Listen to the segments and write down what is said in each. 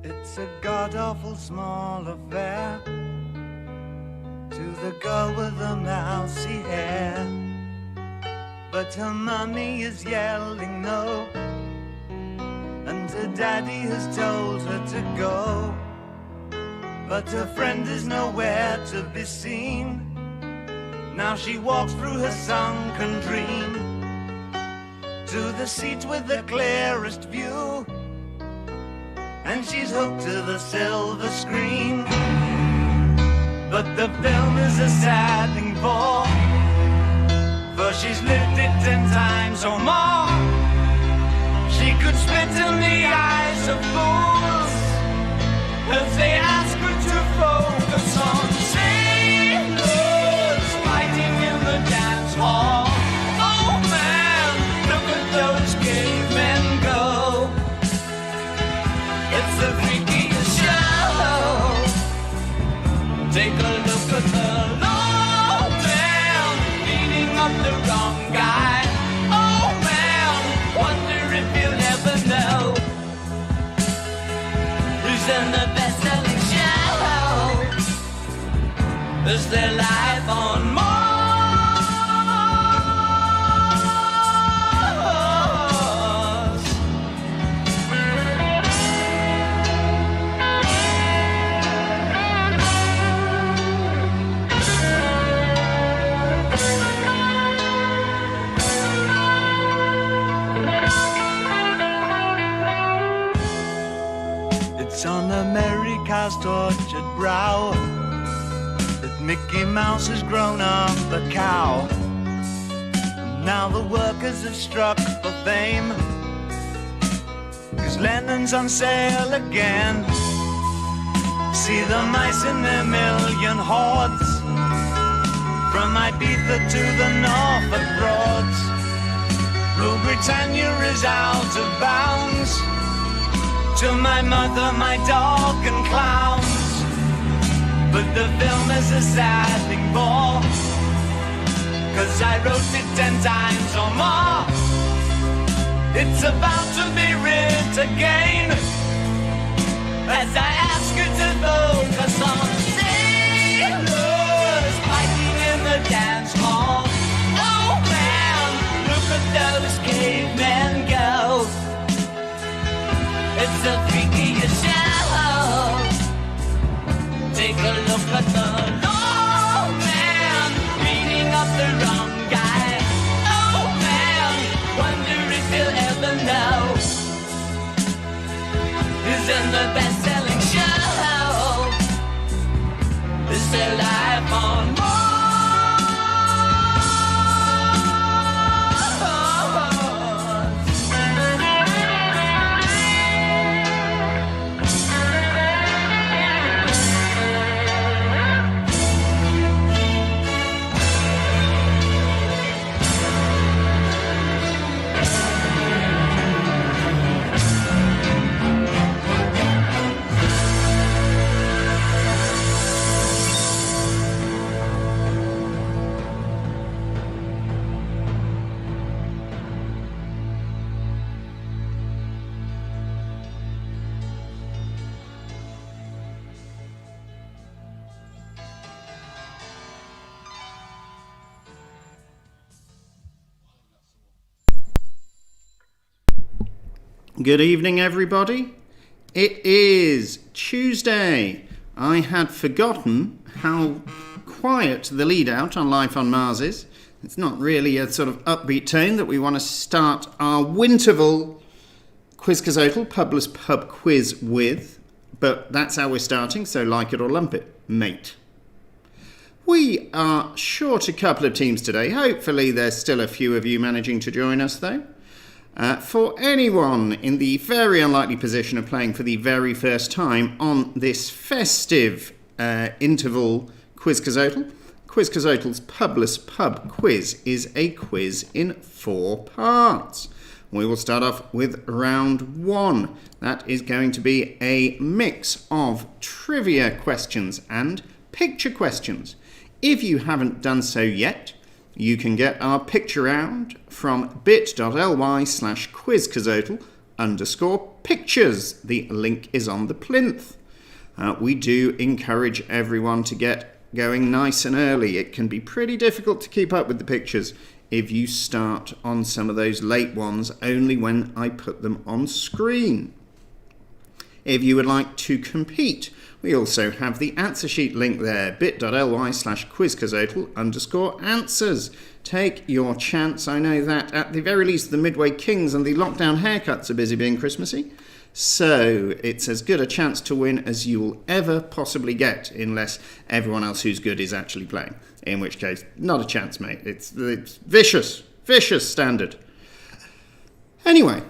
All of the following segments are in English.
It's a god-awful small affair to the girl with the mousy hair, but her mummy is yelling no, and her daddy has told her to go, but her friend is nowhere to be seen. Now she walks through her sunken dream to the seat with the clearest view, and she's hooked to the silver screen. But the film is a sad thing for she's lived it 10 times or more. She could spit in the eyes of fools if they ask her to focus on sailors fighting in the dance hall. Oh man, look at those cavemen go. It's the freakiest show. Take a look at the low man beating up the wrong guy. Oh man, wonder if you'll ever know who's in the best-selling show. Is their life on Mars? It's on America's tortured brow that Mickey Mouse has grown up a cow. And now the workers have struck for fame, 'cause Lennon's on sale again. See the mice in their million hordes, from Ibiza to the Norfolk Broads. Rule Britannia is out of bounds, to my mother, my dog and clowns. But the film is a sad thing for, 'cause I wrote it 10 times or more. It's about to be writ again, as I ask you to focus on sailors fighting in the dance hall. Oh man, look at those cavemen go. It's the freakiest show. Take a look at the low man beating up the wrong guy. Oh man, wonder if you'll ever know who's in the best-selling show. Is their life on Mars? Good evening, everybody. It is Tuesday. I had forgotten how quiet the lead out on Life on Mars is. It's not really a sort of upbeat tone that we want to start our Winterval Quizcazoatl publess pub quiz with, but that's how we're starting, so like it or lump it, mate. We are short a couple of teams today. Hopefully there's still a few of you managing to join us though. For anyone in the very unlikely position of playing for the very first time on this festive interval Quizcazoatl, Quizcazottl's publess pub quiz is a quiz in 4 parts. We will start off with round 1. That is going to be a mix of trivia questions and picture questions. If you haven't done so yet, you can get our picture round from bit.ly/quizcazoatl _pictures. The link is on the plinth. We do encourage everyone to get going nice and early. It can be pretty difficult to keep up with the pictures if you start on some of those late ones only when I put them on screen. If you would like to compete, we also have the answer sheet link there, bit.ly/Quizcazoatl_answers. Take your chance. I know that at the very least the Midway Kings and the lockdown haircuts are busy being Christmassy, so it's as good a chance to win as you will ever possibly get, unless everyone else who's good is actually playing, in which case, not a chance, mate. It's vicious standard. Anyway,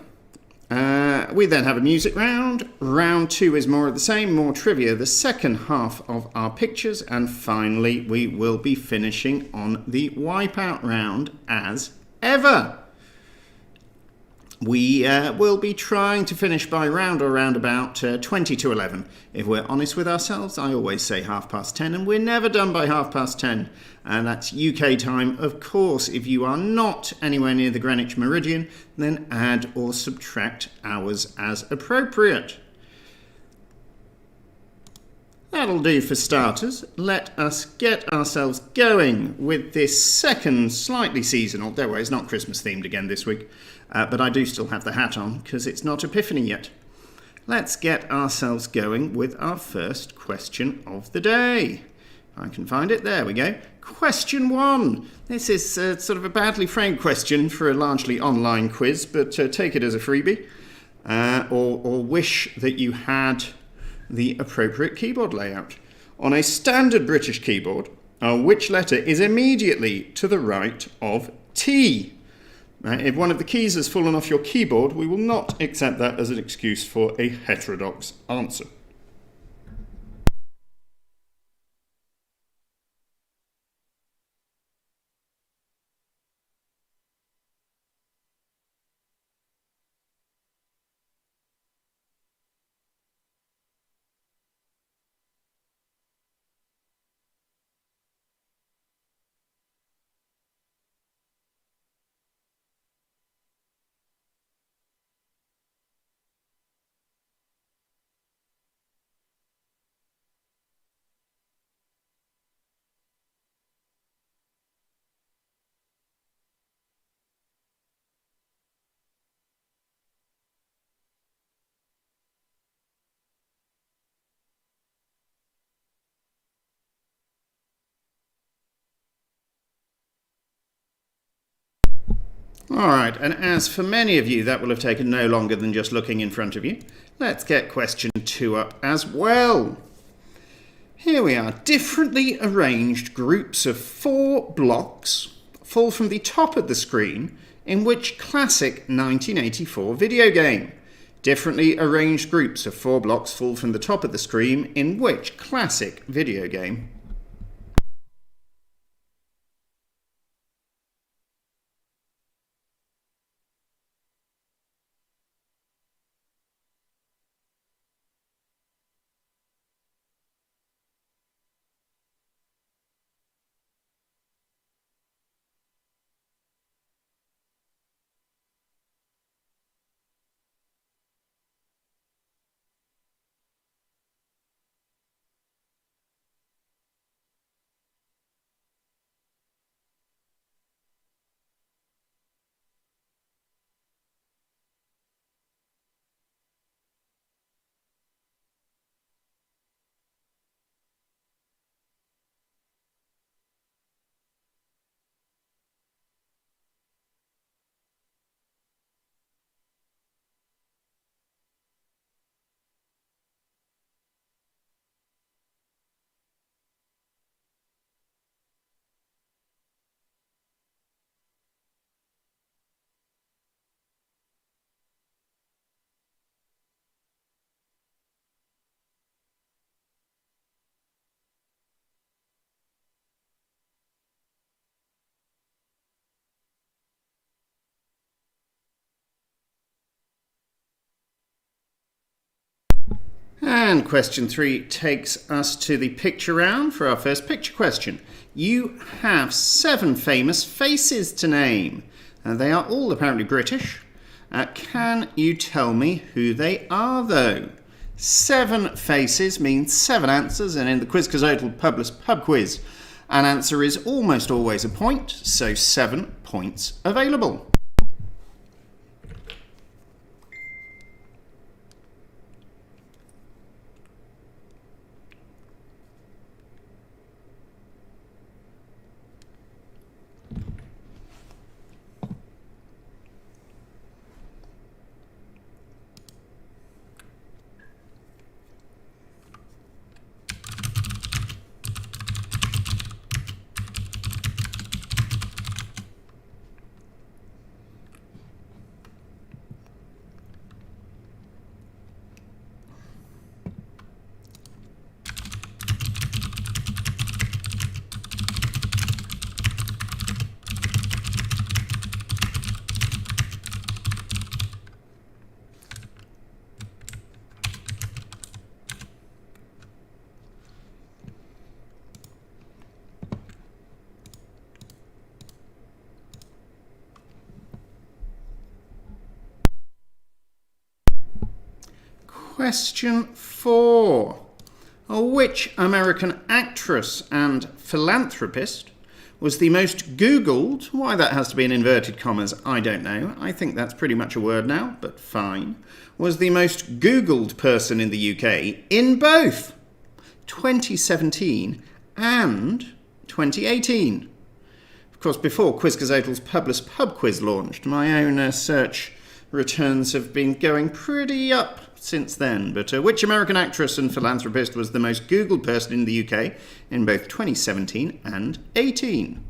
we then have a music round. Round 2 is more of the same, more trivia, the second half of our pictures, and finally we will be finishing on the wipeout round as ever. We will be trying to finish by round or round about 20 to 11. If we're honest with ourselves, I always say 10:30, and we're never done by 10:30. And that's UK time. Of course, if you are not anywhere near the Greenwich Meridian, then add or subtract hours as appropriate. That'll do for starters. Let us get ourselves going with this second slightly seasonal, don't worry, it's not Christmas themed again this week, but I do still have the hat on because it's not Epiphany yet. Let's get ourselves going with our first question of the day. I can find it, there we go. Question 1. This is sort of a badly framed question for a largely online quiz, but take it as a freebie, or wish that you had the appropriate keyboard layout. On a standard British keyboard, which letter is immediately to the right of T? If one of the keys has fallen off your keyboard, we will not accept that as an excuse for a heterodox answer. Alright, and as for many of you, that will have taken no longer than just looking in front of you. Let's get question 2 up as well. Here we are. Differently arranged groups of 4 blocks fall from the top of the screen in which classic 1984 video game? Differently arranged groups of 4 blocks fall from the top of the screen in which classic video game? And question 3 takes us to the picture round for our first picture question. You have 7 famous faces to name. They are all apparently British. Can you tell me who they are, though? 7 faces means 7 answers, and in the Quizcazoatl Publess Pub Quiz, an answer is almost always a point, so 7 points available. Question 4. Which American actress and philanthropist was the most Googled? Why that has to be in inverted commas, I don't know. I think that's pretty much a word now, but fine. Was the most Googled person in the UK in both 2017 and 2018. Of course, before Quizcazottl's Publess Pub Quiz launched, my own search returns have been going pretty up since then. But which American actress and philanthropist was the most Googled person in the UK in both 2017 and 18?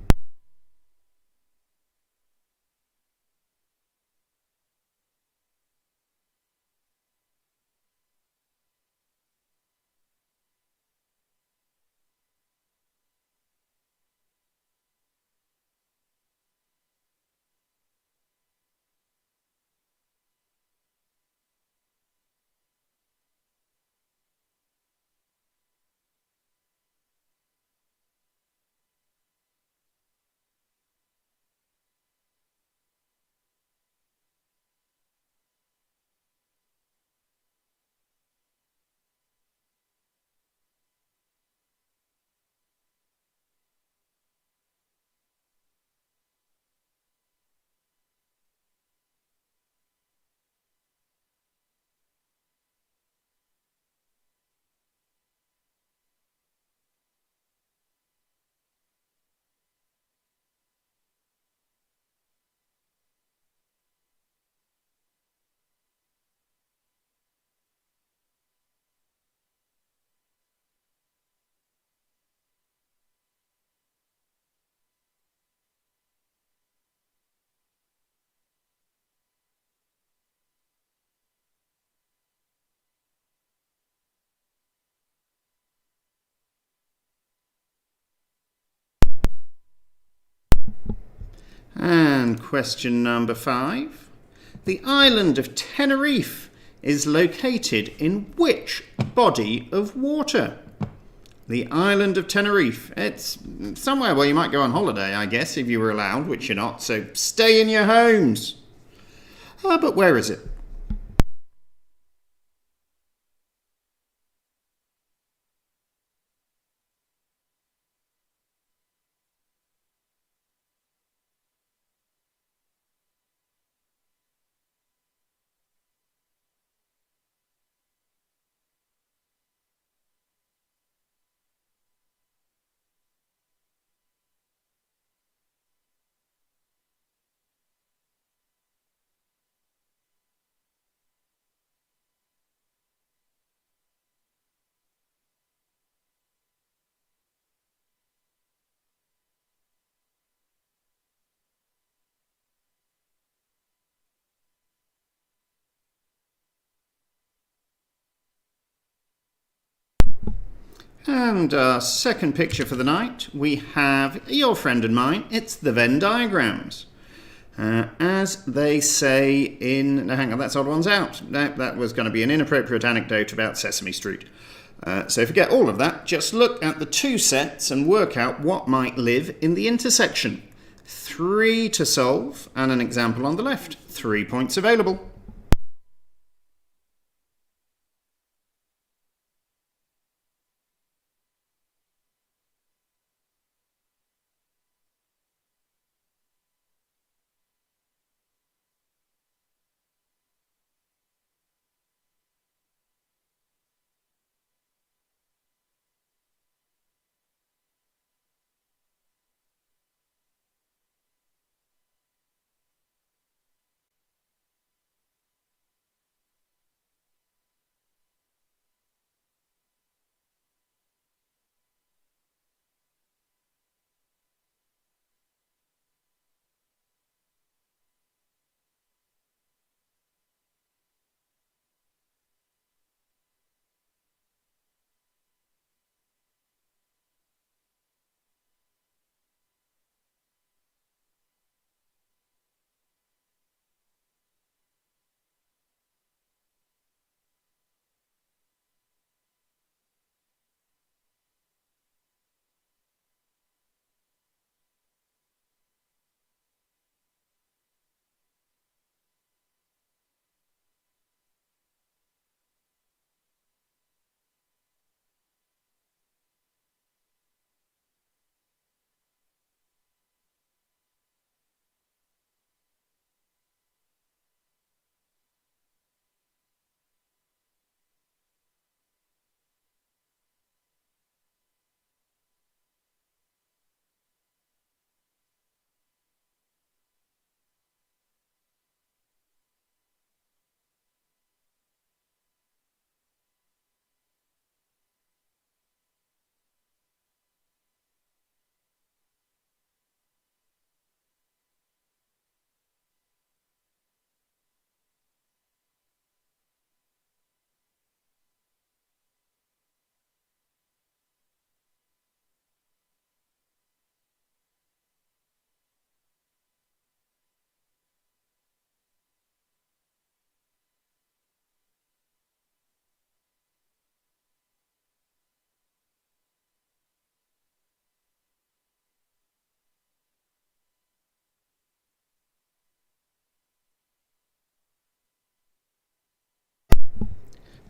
And question number 5. The island of Tenerife is located in which body of water? The island of Tenerife. It's somewhere where you might go on holiday, I guess, if you were allowed, which you're not, so stay in your homes. But where is it? And our second picture for the night, we have your friend and mine. It's the Venn diagrams. As they say in... No, hang on, that's odd ones out. No, that was going to be an inappropriate anecdote about Sesame Street. So forget all of that. Just look at the two sets and work out what might live in the intersection. 3 to solve and an example on the left. 3 points available.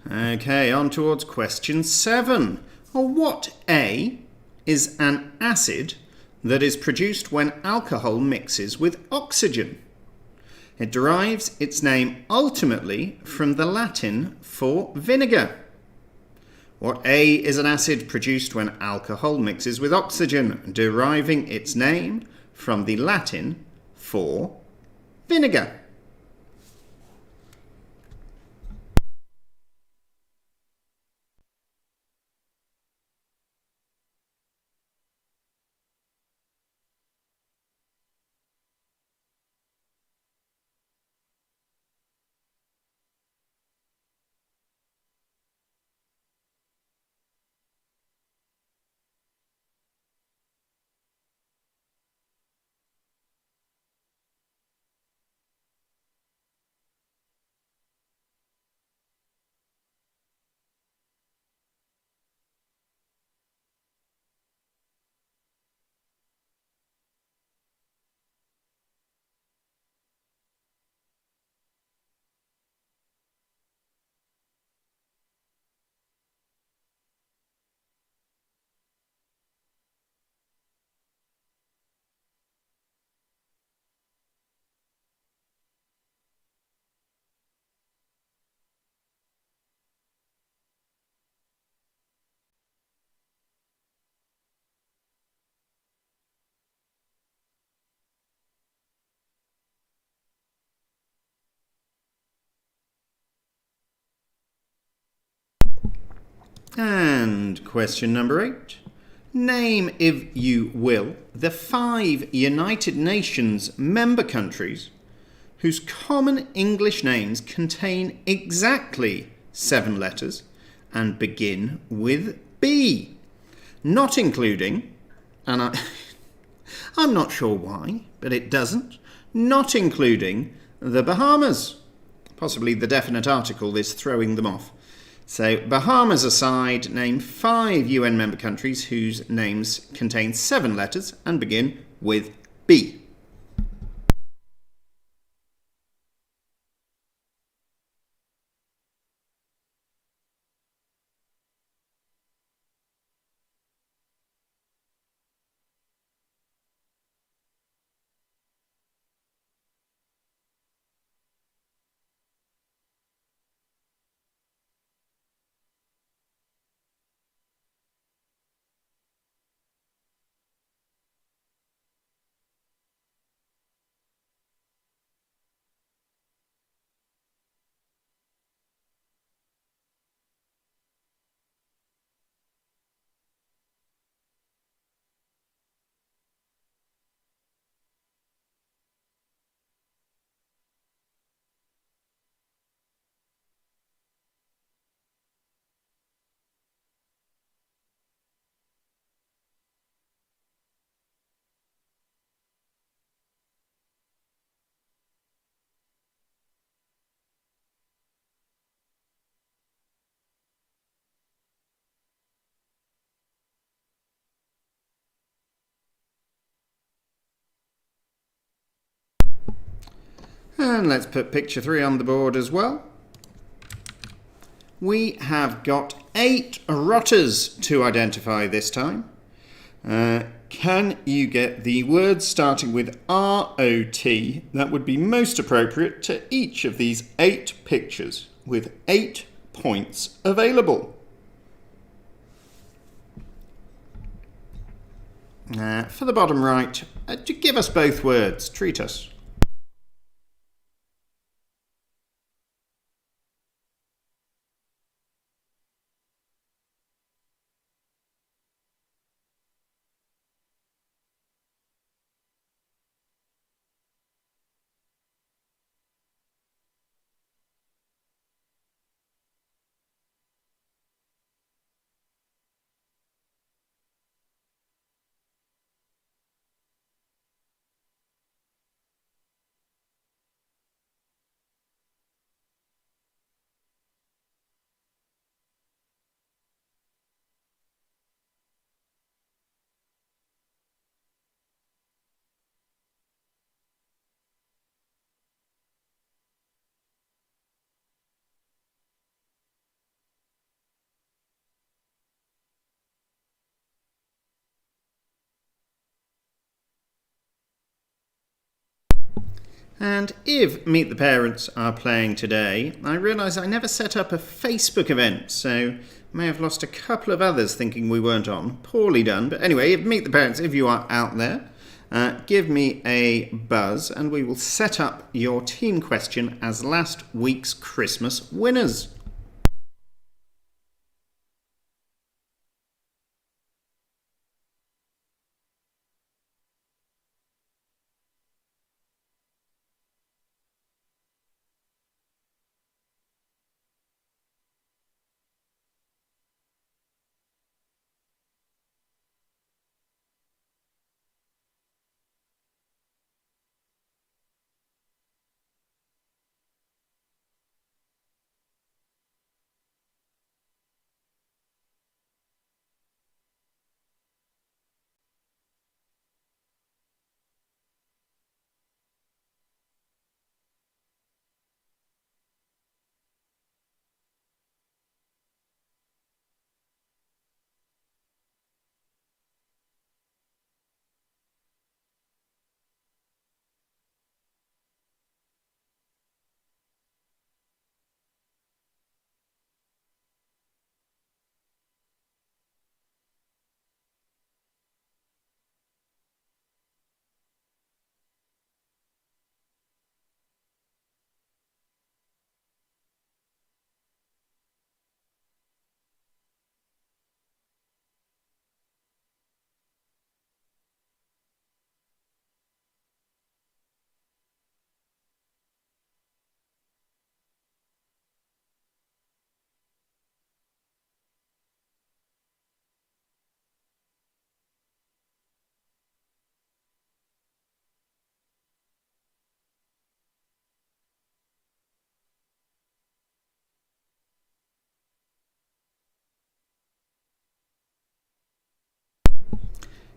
Okay, on towards question 7. What A is an acid that is produced when alcohol mixes with oxygen? It derives its name ultimately from the Latin for vinegar. What A is an acid produced when alcohol mixes with oxygen, deriving its name from the Latin for vinegar? And question number 8. Name, if you will, the 5 United Nations member countries whose common English names contain exactly 7 letters and begin with B. Not including, and I'm not sure why, but it doesn't, not including the Bahamas. Possibly the definite article is throwing them off. So, Bahamas aside, name 5 UN member countries whose names contain 7 letters and begin with B. And let's put picture 3 on the board as well. We have got 8 rotters to identify this time. Can you get the words starting with R-O-T that would be most appropriate to each of these 8 pictures with 8 points available? For the bottom right, give us both words, treat us. And if Meet the Parents are playing today, I realise I never set up a Facebook event, so I may have lost a couple of others thinking we weren't on. Poorly done. But anyway, if Meet the Parents, if you are out there, give me a buzz and we will set up your team question as last week's Christmas winners.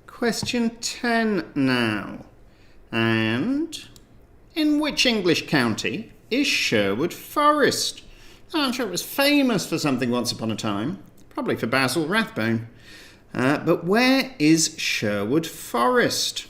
Question 10 now. And in which English county is Sherwood Forest? I'm sure it was famous for something once upon a time, probably for Basil Rathbone. But where is Sherwood Forest?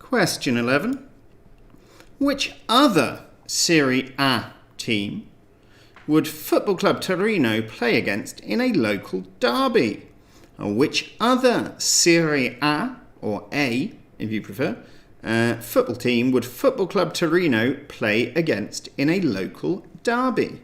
Question 11. Which other Serie A team would Football Club Torino play against in a local derby? Or which other Serie A, or A if you prefer, football team would Football Club Torino play against in a local derby?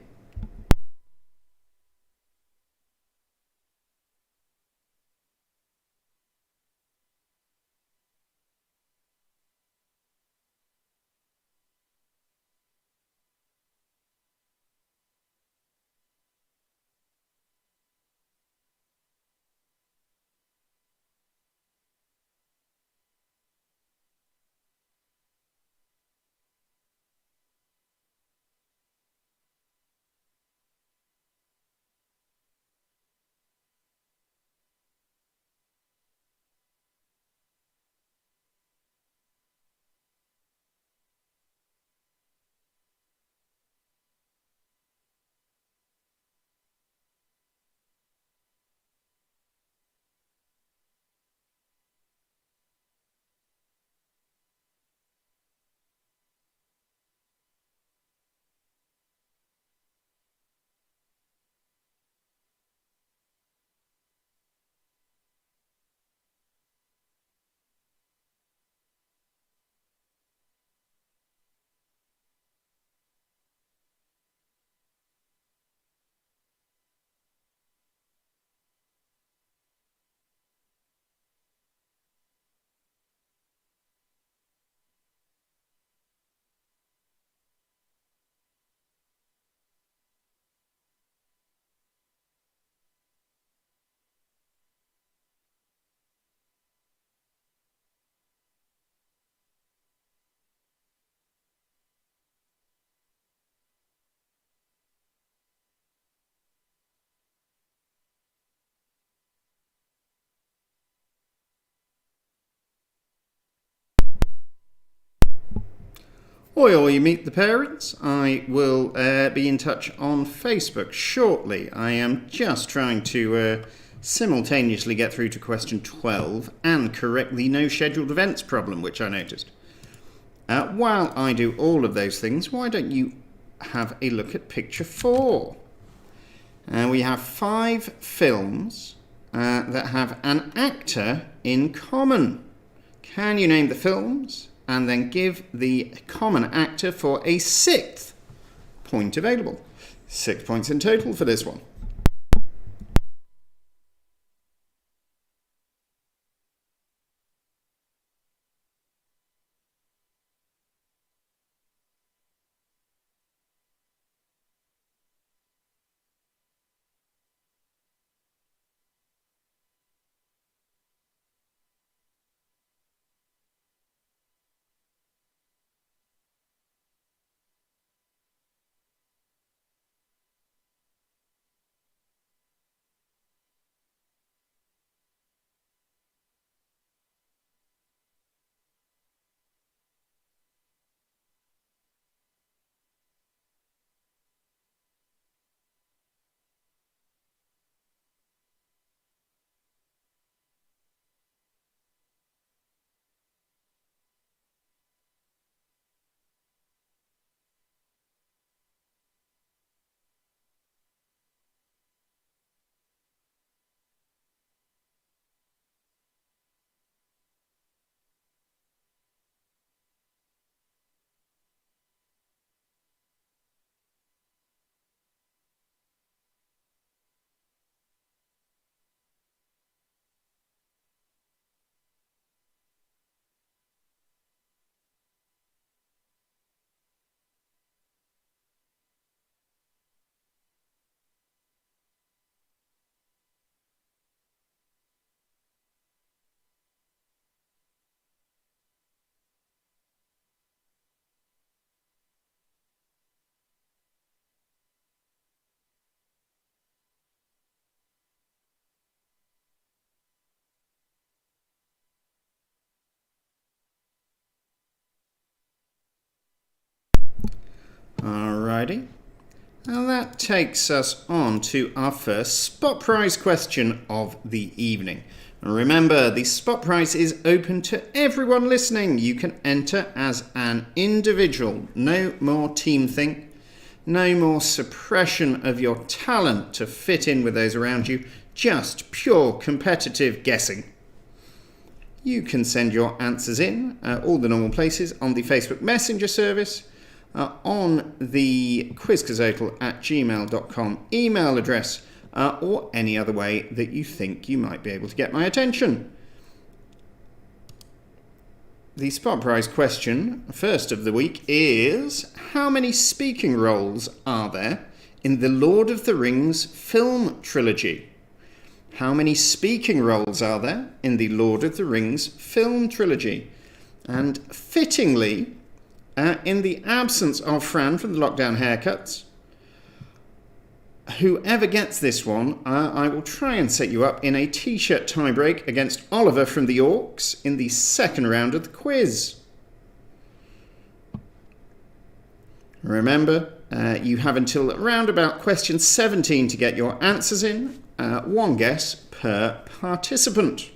Oi, you meet the parents. I will be in touch on Facebook shortly. I am just trying to simultaneously get through to question 12 and correct the no scheduled events problem, which I noticed. While I do all of those things, why don't you have a look at picture 4? We have 5 films that have an actor in common. Can you name the films? And then give the common actor for a 6th point available. 6 points in total for this one. Alrighty. Now that takes us on to our first spot prize question of the evening. Remember, the spot prize is open to everyone listening. You can enter as an individual. No more teamthink. No more suppression of your talent to fit in with those around you. Just pure competitive guessing. You can send your answers in, all the normal places, on the Facebook Messenger service, on the quizcazoatl@gmail.com email address, or any other way that you think you might be able to get my attention. The spot prize question, first of the week, is how many speaking roles are there in the Lord of the Rings film trilogy? How many speaking roles are there in the Lord of the Rings film trilogy? And fittingly, in the absence of Fran from the Lockdown Haircuts, whoever gets this one, I will try and set you up in a t-shirt tiebreak against Oliver from the Orcs in the second round of the quiz. Remember, you have until around about question 17 to get your answers in. One guess per participant.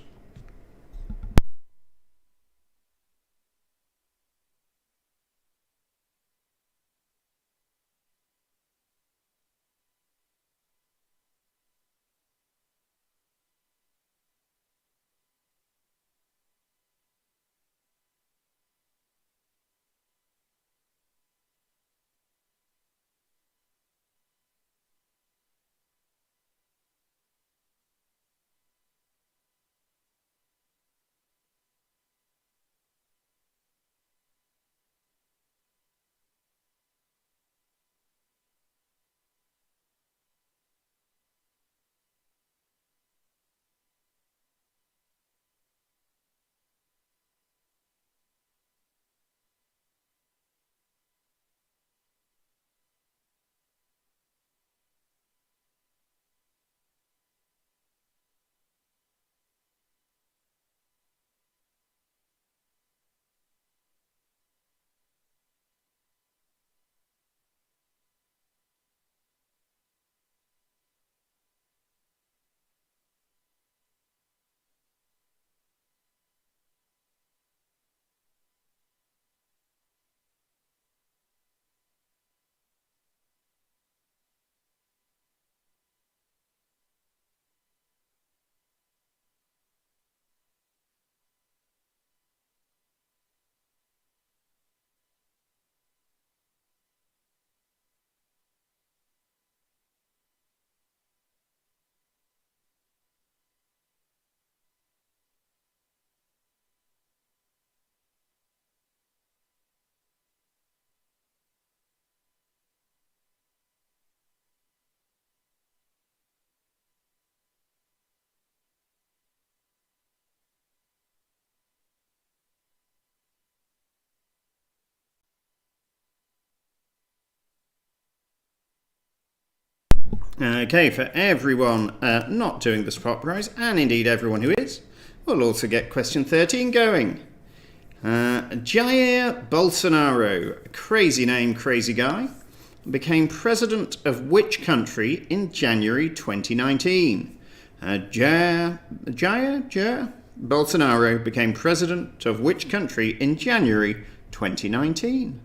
Okay, for everyone not doing the spot prize, and indeed everyone who is, we'll also get question 13 going. Jair Bolsonaro, crazy name, crazy guy, became president of which country in January 2019? Jair Bolsonaro became president of which country in January 2019?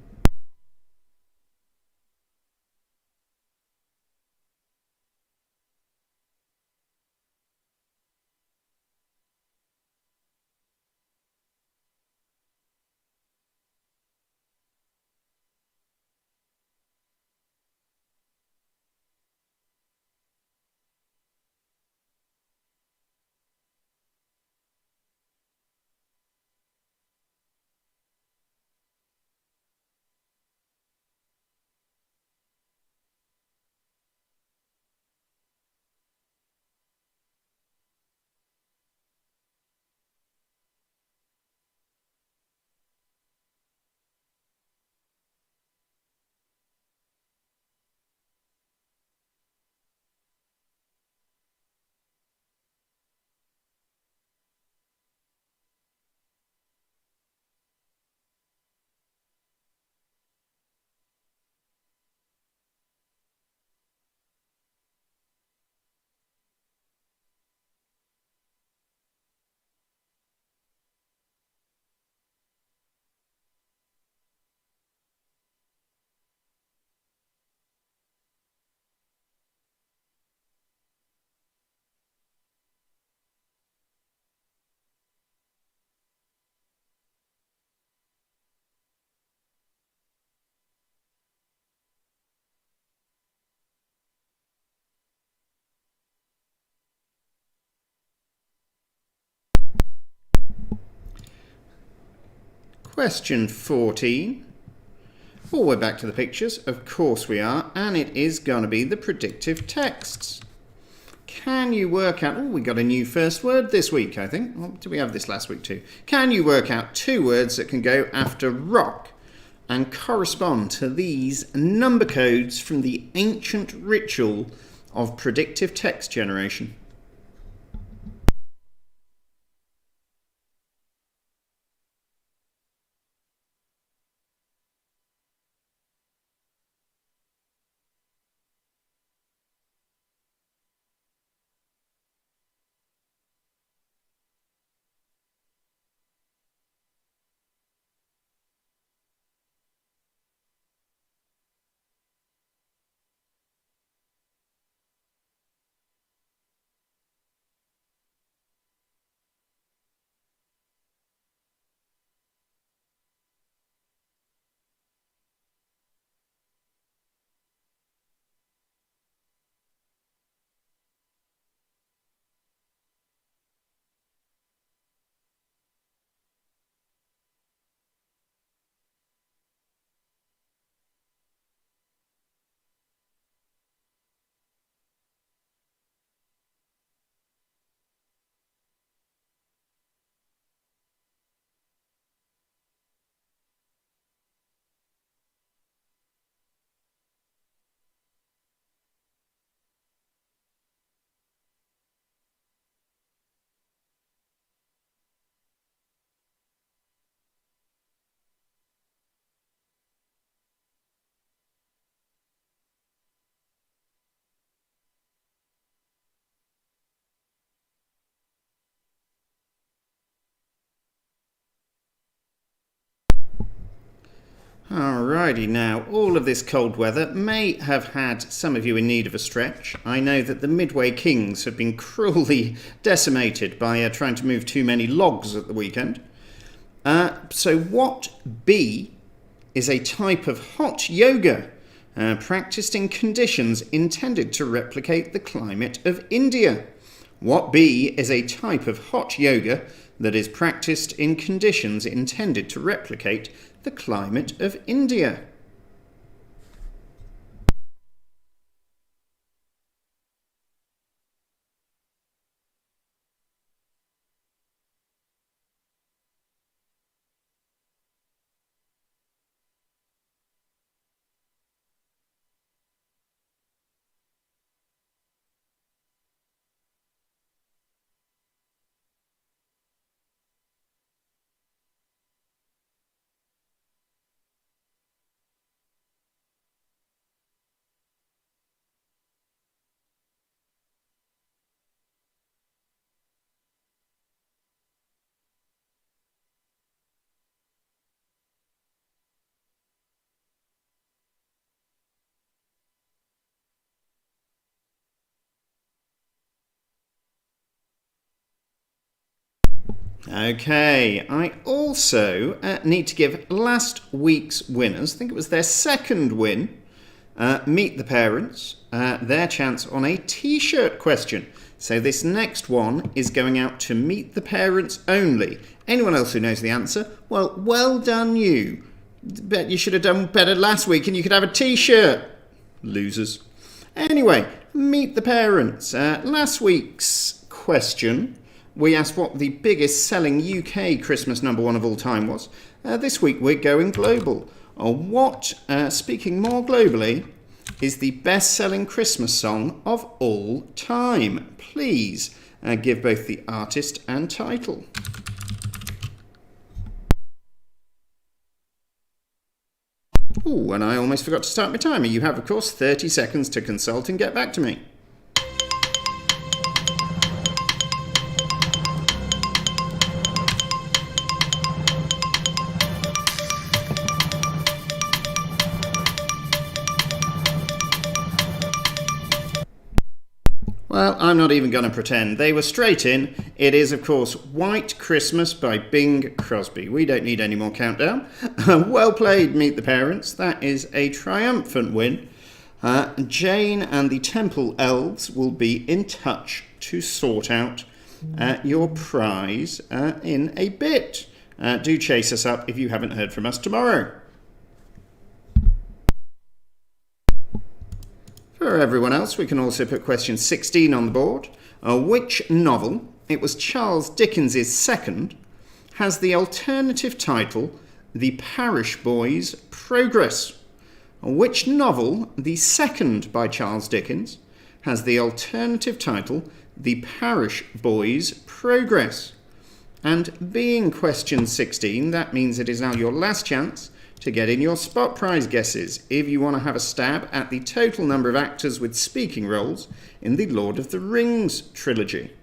Question 14. Oh, we're back to the pictures. Of course we are. And it is going to be the predictive texts. Can you work out... Oh, we got a new first word this week, I think. Oh, did we have this last week too? Can you work out 2 words that can go after rock and correspond to these number codes from the ancient ritual of predictive text generation? Alrighty, now all of this cold weather may have had some of you in need of a stretch. I know that the Midway Kings have been cruelly decimated by trying to move too many logs at the weekend. So what B is a type of hot yoga practiced in conditions intended to replicate the climate of India? What B is a type of hot yoga that is practiced in conditions intended to replicate the climate of India? Okay, I also need to give last week's winners, I think it was their second win, Meet the Parents, their chance on a t-shirt question. So this next one is going out to Meet the Parents only. Anyone else who knows the answer, well done you. Bet you should have done better last week and you could have a t-shirt. Losers. Anyway, Meet the Parents. Last week's question, we asked what the biggest selling UK Christmas #1 of all time was. This week we're going global. What, speaking more globally, is the best-selling Christmas song of all time? Please give both the artist and title. Oh, and I almost forgot to start my timer. You have, of course, 30 seconds to consult and get back to me. Well, I'm not even going to pretend. They were straight in. It is, of course, White Christmas by Bing Crosby. We don't need any more countdown. Well played, Meet the Parents. That is a triumphant win. Jane and the Temple Elves will be in touch to sort out your prize in a bit. Do chase us up if you haven't heard from us tomorrow. For everyone else, we can also put question 16 on the board. Which novel, it was Charles Dickens' second, has the alternative title The Parish Boy's Progress? Which novel, the second by Charles Dickens, has the alternative title The Parish Boy's Progress? And being question 16, that means it is now your last chance to get in your spot prize guesses if you want to have a stab at the total number of actors with speaking roles in the Lord of the Rings trilogy.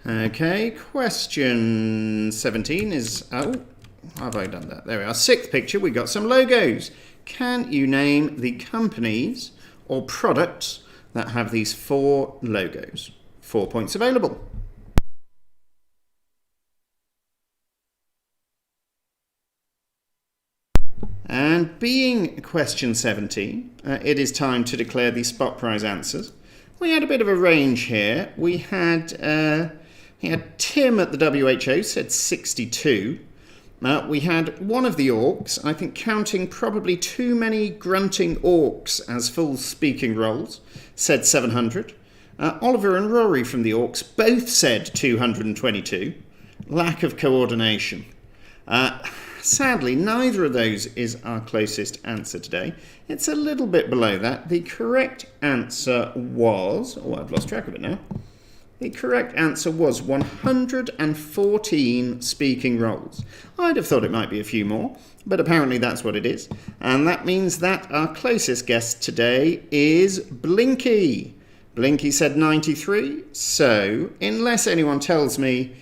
Okay, question 17 is, oh, have I done that? There we are. Sixth picture, we got some logos. Can you name the companies or products that have these 4 logos? 4 points available. And being question 17, it is time to declare the spot prize answers. We had a bit of a range here. We had Tim at the WHO said 62. We had one of the orcs, I think counting probably too many grunting orcs as full speaking roles, said 700. Oliver and Rory from the orcs both said 222. Lack of coordination. Sadly, neither of those is our closest answer today. It's a little bit below that. The correct answer was... oh, I've lost track of it now. The correct answer was 114 speaking roles. I'd have thought it might be a few more, but apparently that's what it is. And that means that our closest guest today is Blinky. Blinky said 93, so unless anyone tells me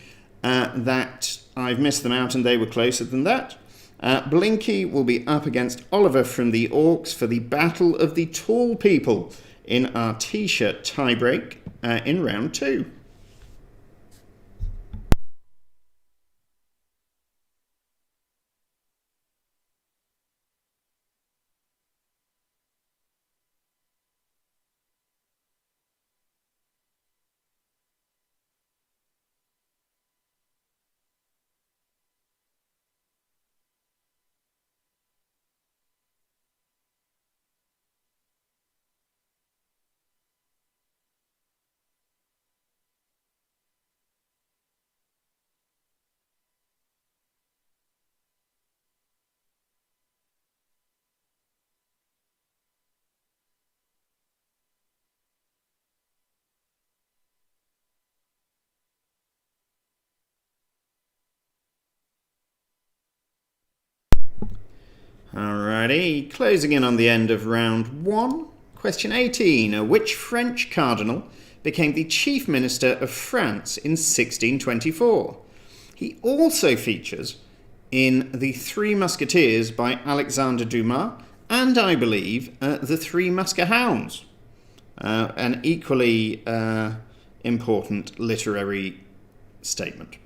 that I've missed them out and they were closer than that, Blinky will be up against Oliver from the Orcs for the Battle of the Tall People in our T-shirt tiebreak in round 2. Alrighty, closing in on the end of round 1. Question 18. Which French cardinal became the Chief Minister of France in 1624? He also features in The Three Musketeers by Alexandre Dumas and, I believe, The Three Muskehounds. An equally important literary statement.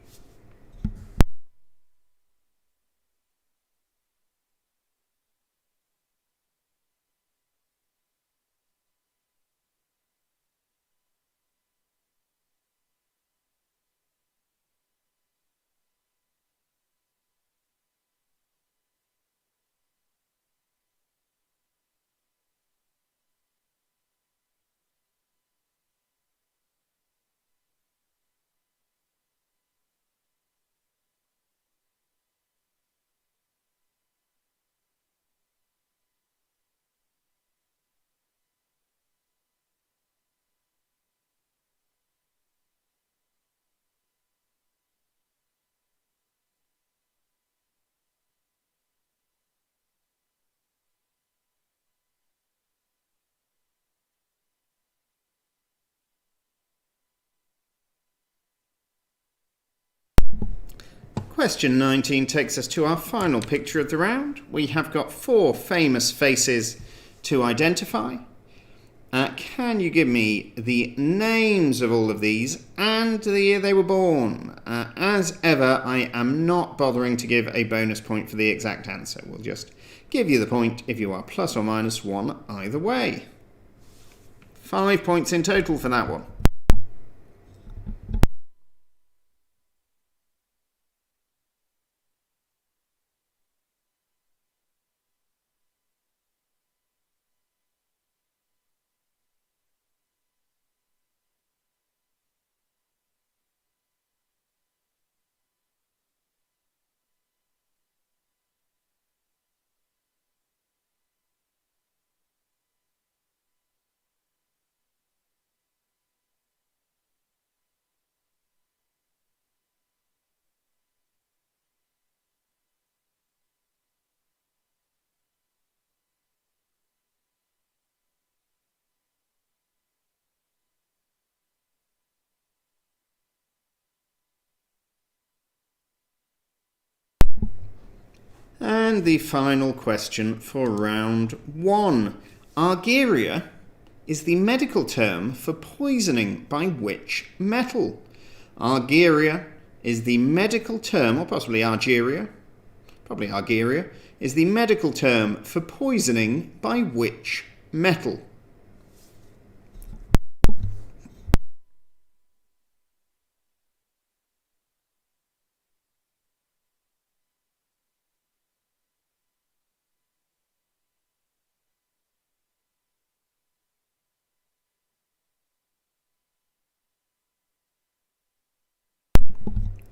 Question 19 takes us to our final picture of the round. We have got 4 famous faces to identify. Can you give me the names of all of these and the year they were born? As ever, I am not bothering to give a bonus point for the exact answer. We'll just give you the point if you are plus or minus 1 either way. 5 points in total for that one. And the final question for round 1. Argyria is the medical term for poisoning by which metal? Argyria is the medical term, or possibly Argyria, probably Argyria, is the medical term for poisoning by which metal?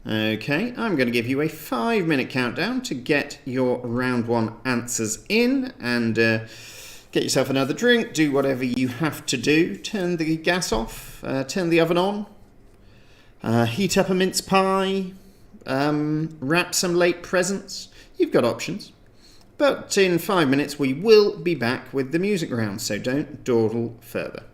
Okay, I'm going to give you a 5-minute countdown to get your round 1 answers in and get yourself another drink, do whatever you have to do. Turn the gas off, turn the oven on, heat up a mince pie, wrap some late presents. You've got options. But in 5 minutes we will be back with the music round, so don't dawdle further.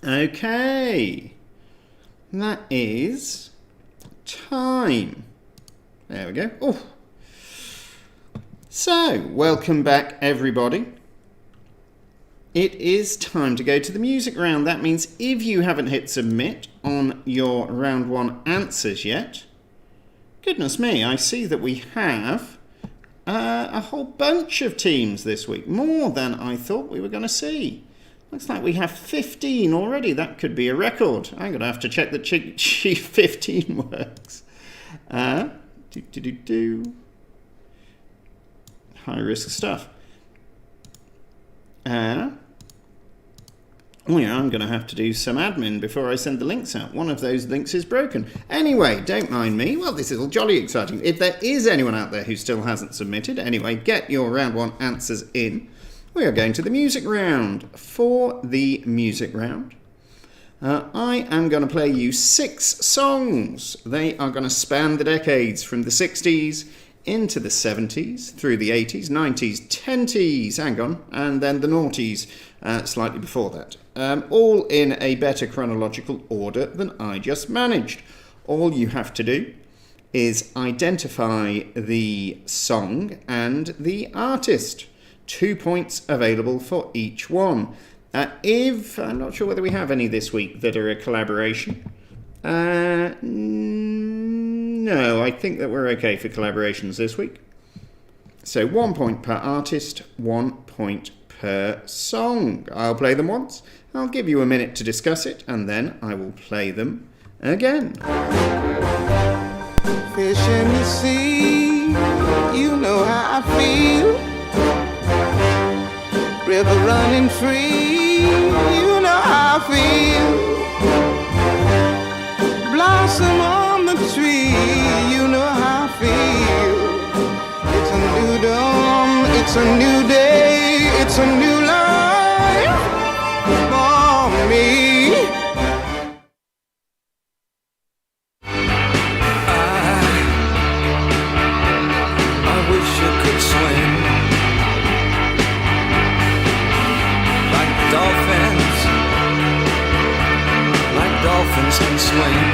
Okay. That is time. There we go. Oh. So, welcome back everybody. It is time to go to the music round. That means if you haven't hit submit on your round one answers yet, goodness me, I see that we have a whole bunch of teams this week. More than I thought we were going to see. Looks like we have 15 already. That could be a record. I'm going to have to check that Chief 15 works. High risk stuff. Oh yeah, I'm going to have to do some admin before I send the links out. One of those links is broken. Anyway, don't mind me. Well, this is all jolly exciting. If there is anyone out there who still hasn't submitted, anyway, get your round one answers in. We are going to the music round. For the music round, I am going to play you 6 songs. They are going to span the decades from the 60s into the 70s, through the 80s, 90s, 10s, hang on, and then the noughties slightly before that. All in a better chronological order than I just managed. All you have to do is identify the song and the artist. 2 points available for each one. I'm not sure whether we have any this week that are a collaboration. No, I think that we're okay for collaborations this week. So 1 point per artist, 1 point per song. I'll play them once, I'll give you a minute to discuss it, and then I will play them again. Fish in the sea, you know how I feel. River running free, you know how I feel. Blossom on the tree, you know how I feel. It's a new dawn, it's a new day, it's a new life for me. I wish you could swim like dolphins can swim.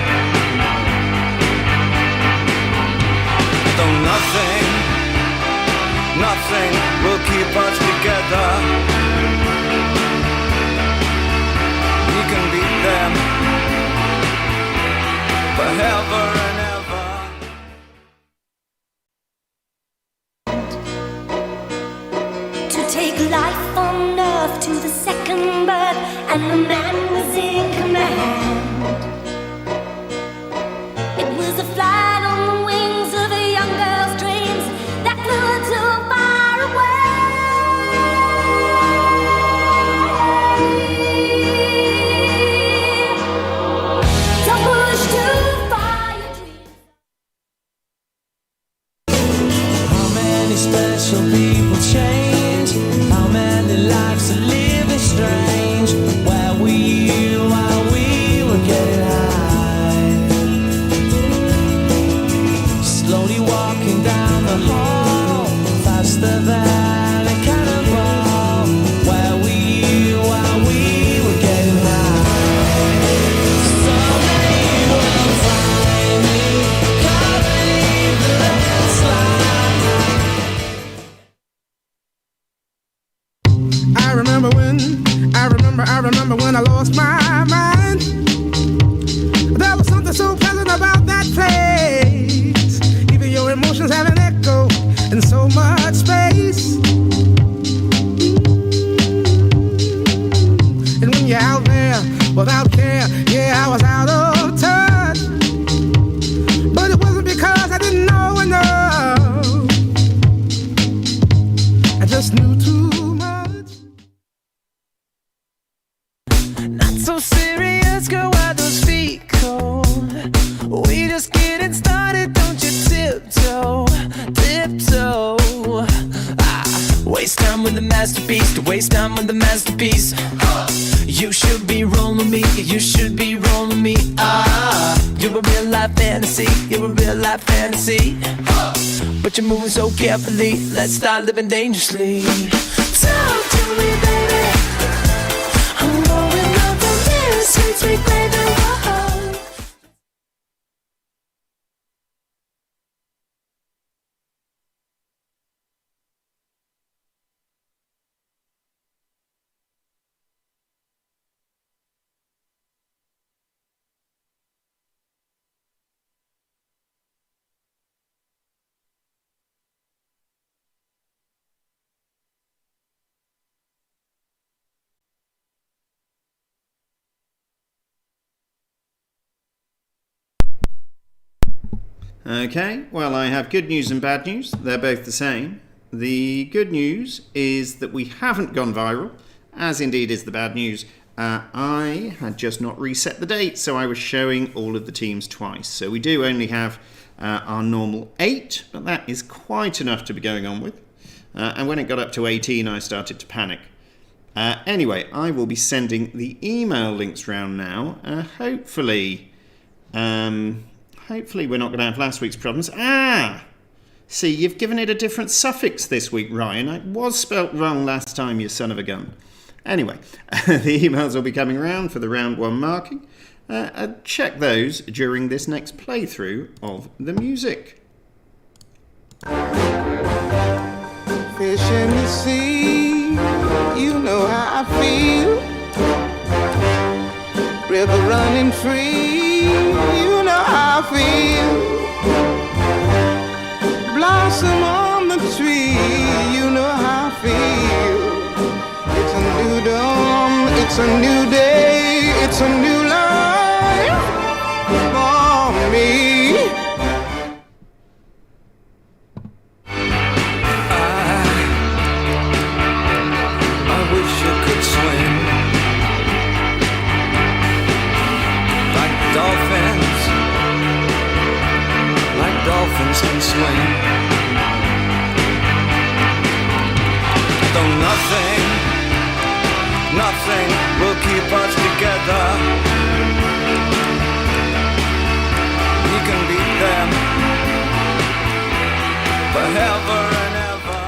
Though nothing will keep us together. We can beat them forever and ever. To take life on earth to the second birth, and the man was in command. It was a flight on the wings of a young girl's dreams that flew too far away. Don't push too far your dreams. How many special people change? How many lives are living strange? Where were you while we were getting high? Slowly walking down the hall, faster than a cannonball. Where were you while we were getting high? Someday you will find me caught beneath the landslide. I remember when I lost my mind. There was something so pleasant about that place. Even your emotions have an echo in so much space. And when you're out there without care, yeah, I was out of touch. But it wasn't because I didn't know enough. I just knew too much. Not so serious, girl, why those feet cold? We just getting started, don't you tiptoe. Waste time with the masterpiece, to waste time with the masterpiece. You should be rolling me, you should be rolling me. You're a real life fantasy, you're a real life fantasy. But you're moving so carefully, let's start living dangerously. Talk to me, baby. I'm going up on this sweet, sweet baby. Whoa. Okay, well, I have good news and bad news. They're both the same. The good news is that we haven't gone viral, as indeed is the bad news. I had just not reset the date, so I was showing all of the teams twice. So we do only have our normal 8, but that is quite enough to be going on with. And when it got up to 18, I started to panic. Anyway, I will be sending the email links round now. Hopefully we're not going to have last week's problems. See, you've given it a different suffix this week, Ryan. It was spelt wrong last time, you son of a gun. Anyway, the emails will be coming around for the round 1 marking. Check those during this next playthrough of the music. Fish in the sea, you know how I feel. River running free, you know how I feel. Blossom on the tree, you know how I feel. It's a new dawn, it's a new day, it's a new life for me. I wish you could swim like dolphins can swim. Though nothing will keep us together. We can beat them forever and ever.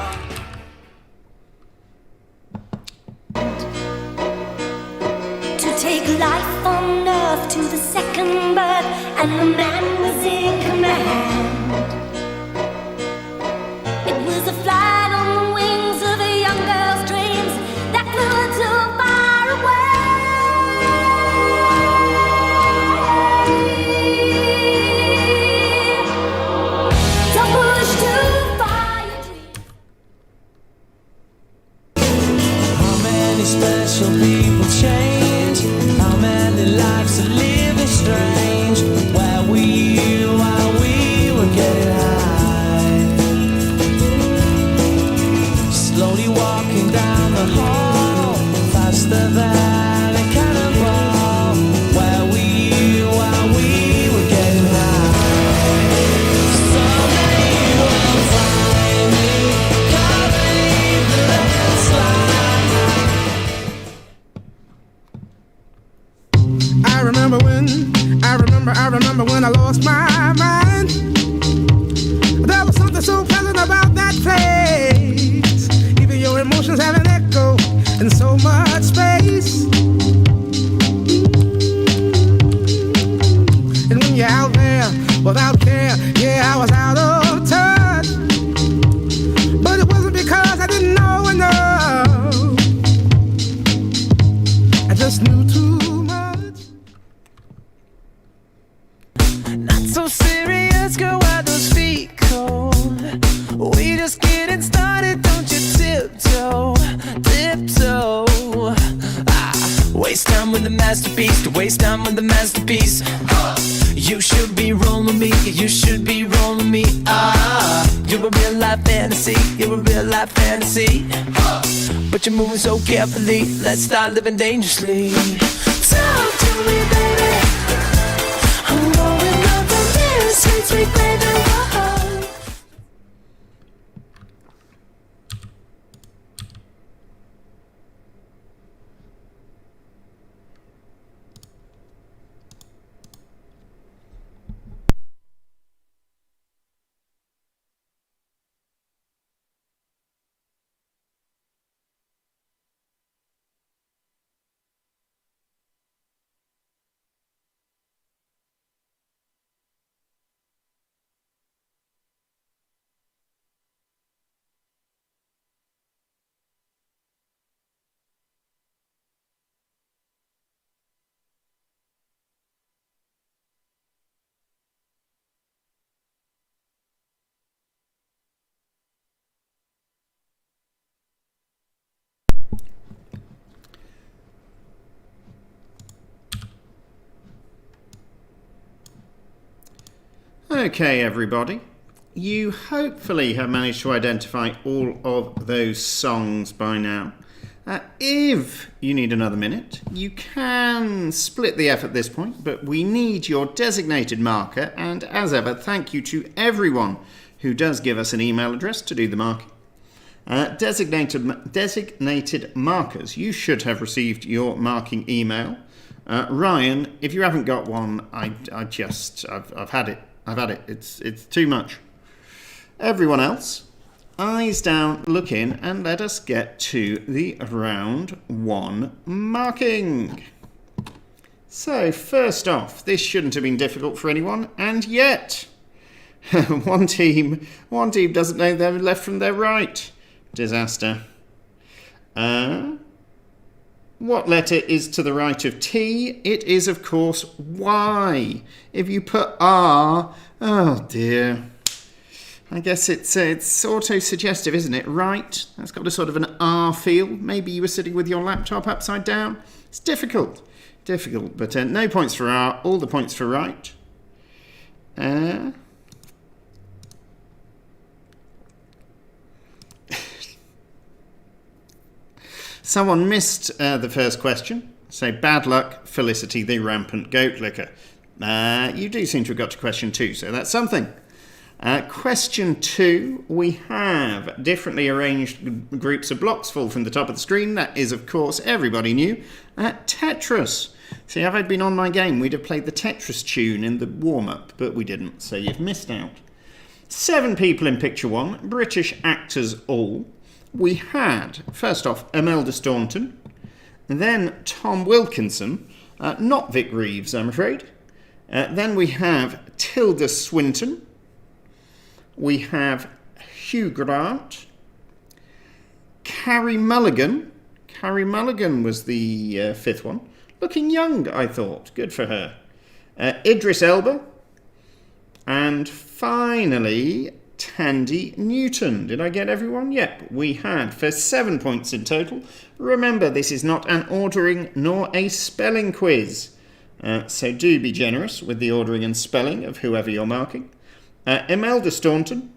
To take life on earth to the second birth, and the man was in command. It was a flight on the wings of a young girl's dreams that flew her too far away. Don't push too far your dreams. How many special people change? How many lives are living strange? Where were you while we were getting high? Slowly walking down the hall, faster than a cannonball. Where were you while we were getting high? Someday you will find me caught beneath the landslide. I remember when I lost my mind. There was something so pleasant about that place. Even your emotions have an echo in so much space. And when you're out there without care, yeah, I was out of touch. But it wasn't because I didn't know enough. I just knew too much. Not so serious, girl, why those feet cold? We just getting started, don't you tiptoe. Waste time with the masterpiece, to waste time with the masterpiece. You should be rolling me, you should be rolling me. You're a real life fantasy, you're a real life fantasy. But you're moving so carefully, let's start living dangerously. Talk to me, baby. I'm going up the stairs, sweet, sweet baby. Whoa. Okay, everybody. You hopefully have managed to identify all of those songs by now. If you need another minute, you can split the F at this point, but we need your designated marker, and as ever, thank you to everyone who does give us an email address to do the marking. Designated markers. You should have received your marking email. Ryan, if you haven't got one, I've had it. It's too much. Everyone else, eyes down, look in, and let us get to the round 1 marking. So, first off, this shouldn't have been difficult for anyone, and yet, one team doesn't know their left from their right. Disaster. What letter is to the right of T? It is, of course, Y. If you put R, oh dear. I guess it's auto-suggestive, isn't it? Right? That's got a sort of an R feel. Maybe you were sitting with your laptop upside down. It's difficult, but no points for R, all the points for right. Someone missed the first question. So, bad luck, Felicity the rampant goat licker. You do seem to have got to question 2, so that's something. Question 2, we have differently arranged groups of blocks fall from the top of the screen. That is, of course, everybody knew. Tetris. See, if I'd been on my game, we'd have played the Tetris tune in the warm-up, but we didn't, so you've missed out. 7 people in picture 1, British actors all. We had, first off, Imelda Staunton, then Tom Wilkinson, not Vic Reeves, I'm afraid. Then we have Tilda Swinton. We have Hugh Grant. Carrie Mulligan. Carrie Mulligan was the 5th one. Looking young, I thought. Good for her. Idris Elba. And finally, Tandy Newton. Did I get everyone? Yep, we had for 7 points in total. Remember, this is not an ordering nor a spelling quiz. So do be generous with the ordering and spelling of whoever you're marking. Imelda Staunton,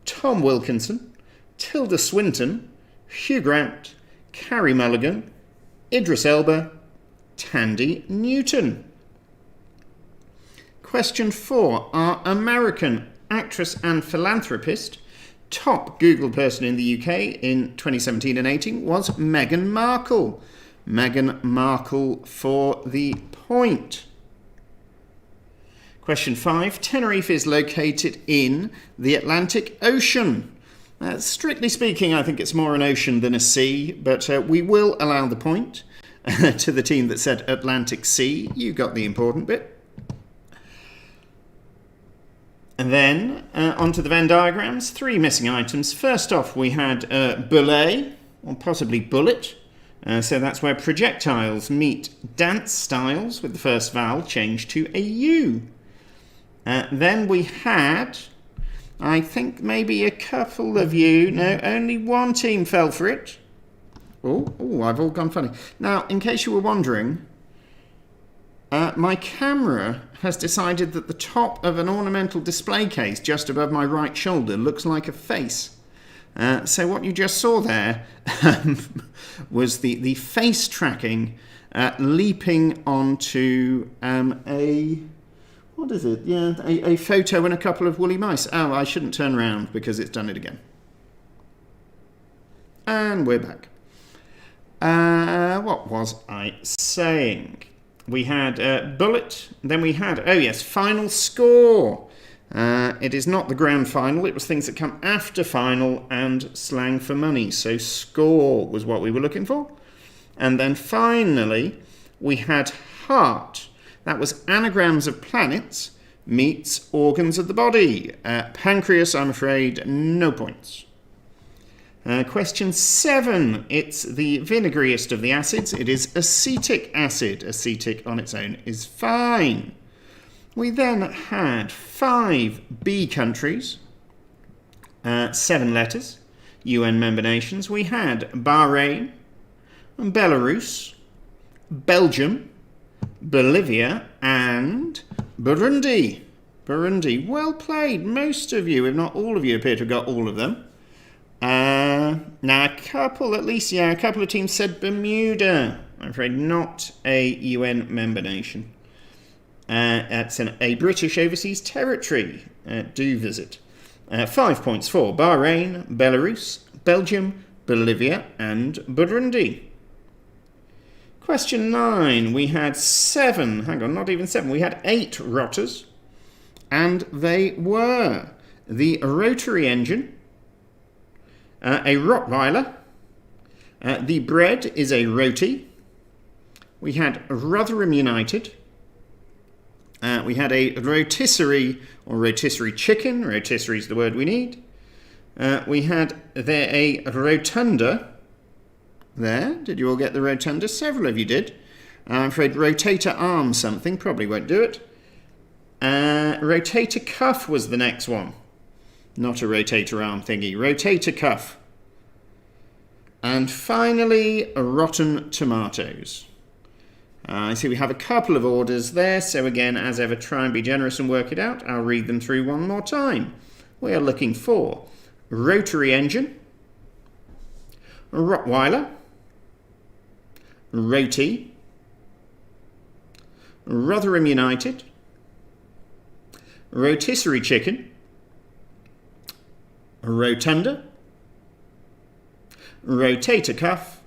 Tom Wilkinson, Tilda Swinton, Hugh Grant, Carrie Mulligan, Idris Elba, Tandy Newton. Question 4. Our American actress and philanthropist, top Google person in the UK in 2017 and 18 was Meghan Markle. Meghan Markle for the point. Question 5. Tenerife is located in the Atlantic Ocean. Strictly speaking, I think it's more an ocean than a sea, but we will allow the point to the team that said Atlantic Sea. You got the important bit. And then, onto the Venn diagrams. 3 missing items. First off, we had bullet, or possibly bullet. So that's where projectiles meet dance styles, with the first vowel changed to a U. Then we had, I think maybe a couple of you, no, only one team fell for it. Oh, I've all gone funny. Now, in case you were wondering, my camera has decided that the top of an ornamental display case just above my right shoulder looks like a face. So what you just saw there was the face tracking leaping onto what is it? Yeah, a photo and a couple of woolly mice. Oh, I shouldn't turn around because it's done it again. And we're back. What was I saying? We had bullet, then we had, final score. It is not the grand final, it was things that come after final and slang for money. So score was what we were looking for. And then finally, we had heart. That was anagrams of planets meets organs of the body. Pancreas, I'm afraid, no points. Question 7. It's the vinegarriest of the acids. It is acetic acid. Acetic on its own is fine. We then had 5 B countries, 7 letters, UN member nations. We had Bahrain, Belarus, Belgium, Bolivia, and Burundi. Burundi. Well played. Most of you, if not all of you, appear to have got all of them. Now, a couple of teams said Bermuda. I'm afraid not a UN member nation. It's a British overseas territory. Do visit. 5 points for Bahrain, Belarus, Belgium, Bolivia, and Burundi. Question 9. We had 7. Hang on, not even 7. We had 8 rotters. And they were the rotary engine, a Rottweiler, the bread is a roti, we had Rotherham United, we had a rotisserie or rotisserie chicken, rotisserie is the word we need, we had there a rotunda there. Did you all get the rotunda? Several of you did. I'm afraid rotator arm something, probably won't do it. Rotator cuff was the next one. Not a rotator arm thingy. Rotator cuff. And finally, rotten tomatoes. I see we have a couple of orders there, so again, as ever, try and be generous and work it out. I'll read them through one more time. We are looking for rotary engine, Rottweiler, roti, Rotherham United, rotisserie chicken, rotunda, rotator cuff,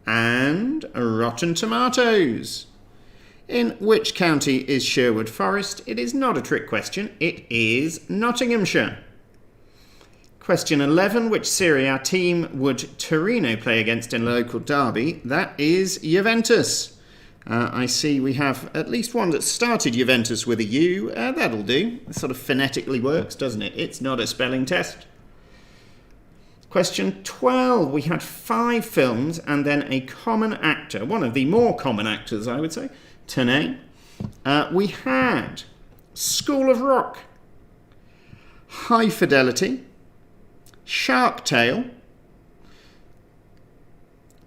and rotten tomatoes. In which county is Sherwood Forest? It is not a trick question. It is Nottinghamshire. Question 11. Which Serie A team would Torino play against in a local derby? That is Juventus. I see we have at least one that started Juventus with a U. That'll do. It sort of phonetically works, doesn't it? It's not a spelling test. Question 12. We had 5 films and then a common actor. One of the more common actors, I would say, to name. We had School of Rock, High Fidelity, Shark Tale,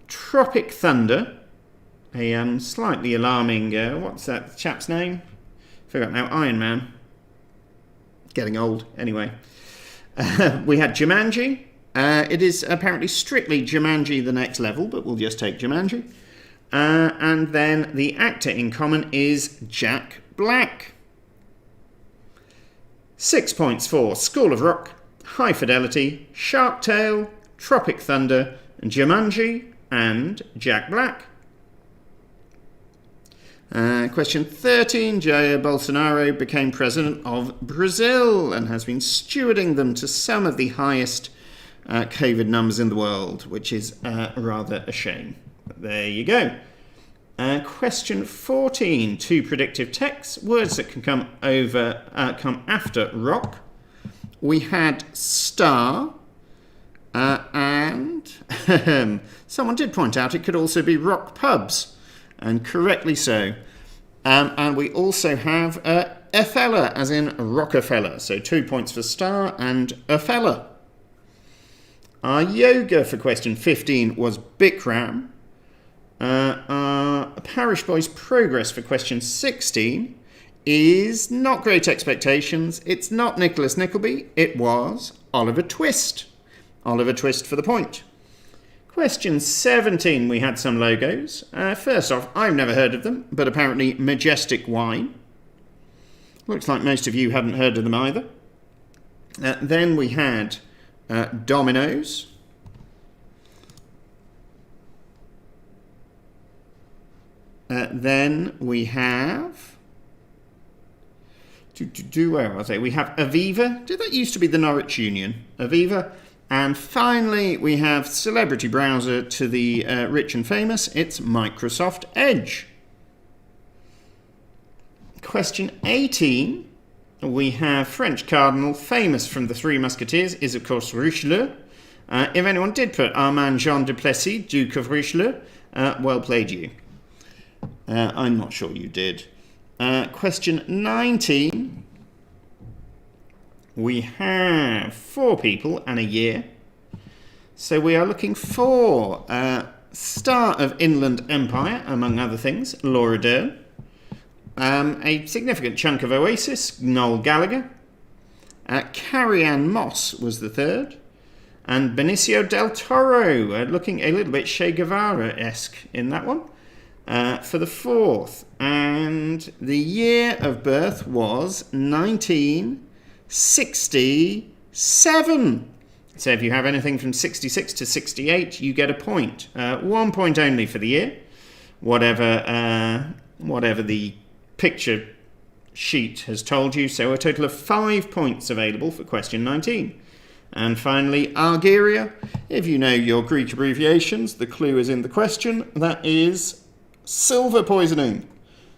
Tropic Thunder, a slightly alarming, what's that chap's name? Forgot now, Iron Man. Getting old, anyway. We had Jumanji. It is apparently strictly Jumanji the next level, but we'll just take Jumanji. And then the actor in common is Jack Black. 6 points for School of Rock, High Fidelity, Shark Tale, Tropic Thunder, Jumanji, and Jack Black. Question 13. Jair Bolsonaro became president of Brazil and has been stewarding them to some of the highest COVID numbers in the world, which is rather a shame. But there you go. Question 14. 2 predictive texts, words that can come after rock. We had star, and someone did point out it could also be rock pubs, and correctly so. And we also have a fella, as in Rockefeller. So 2 points for star and a fella. Our yoga for question 15 was Bikram. Our Parish Boys progress for question 16 is not Great Expectations. It's not Nicholas Nickleby. It was Oliver Twist. Oliver Twist for the point. Question 17, we had some logos. First off, I've never heard of them, but apparently Majestic Wine. Looks like most of you hadn't heard of them either. Then we had Dominoes. Then we have... where was they? We have Aviva. Did that used to be the Norwich Union? Aviva. And finally, we have celebrity browser to the rich and famous. It's Microsoft Edge. Question 18. We have French cardinal, famous from the Three Musketeers, is of course Richelieu. If anyone did put Armand Jean de Plessis, Duke of Richelieu, well played you. I'm not sure you did. Question 19. We have 4 people and a year. So we are looking for Star of Inland Empire, among other things, Laura Dern. A significant chunk of Oasis, Noel Gallagher. Carrie-Anne Moss was the third. And Benicio del Toro, looking a little bit Che Guevara-esque in that one, for the fourth. And the year of birth was 1967. So if you have anything from 66 to 68, you get a point. 1 point only for the year. Whatever the picture sheet has told you. So a total of 5 points available for question 19. And finally, Argyria. If you know your Greek abbreviations, the clue is in the question. That is silver poisoning.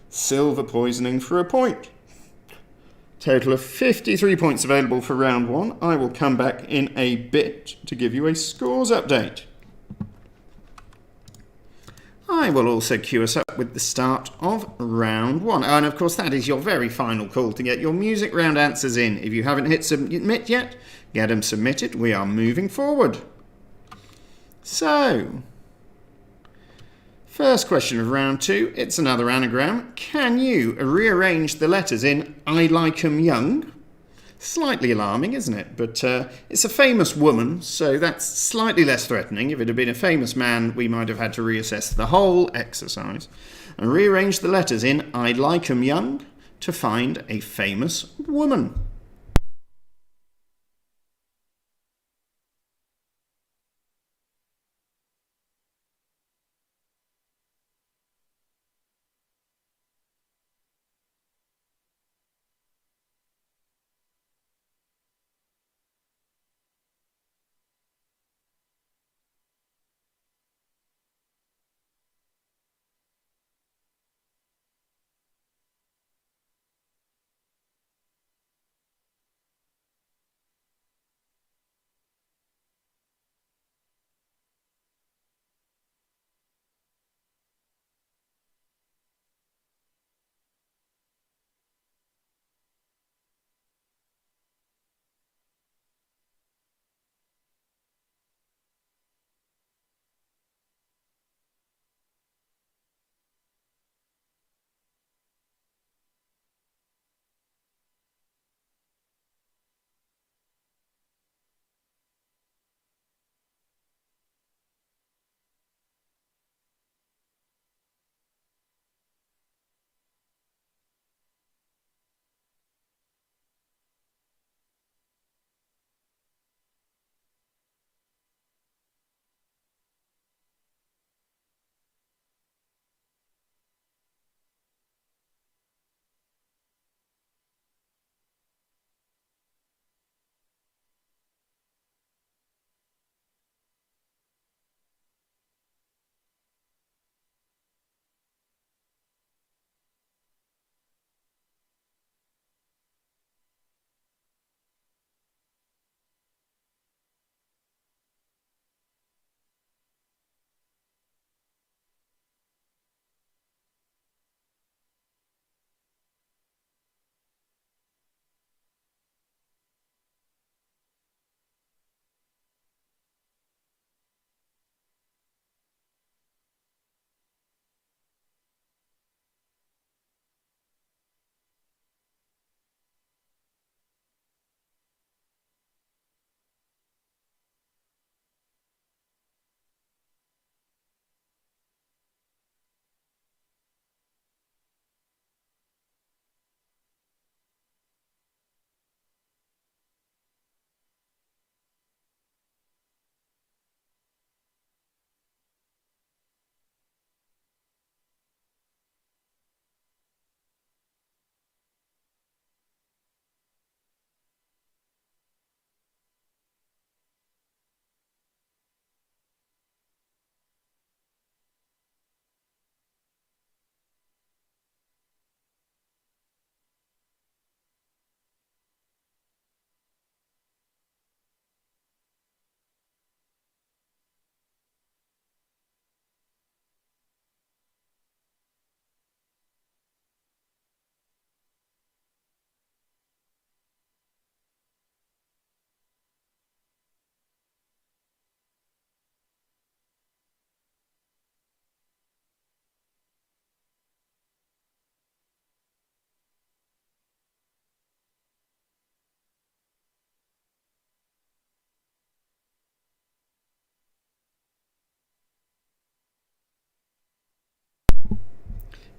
Silver poisoning for a point. Total of 53 points available for round one. I will come back in a bit to give you a scores update. I will also cue us up with the start of round one. And of course, that is your very final call to get your music round answers in. If you haven't hit submit yet, get them submitted. We are moving forward. So, first question of round two. It's another anagram. Can you rearrange the letters in I Like 'Em Young? Slightly alarming, isn't it? But it's a famous woman, so that's slightly less threatening. If it had been a famous man, we might have had to reassess the whole exercise and rearrange the letters in I Like 'Em Young to find a famous woman.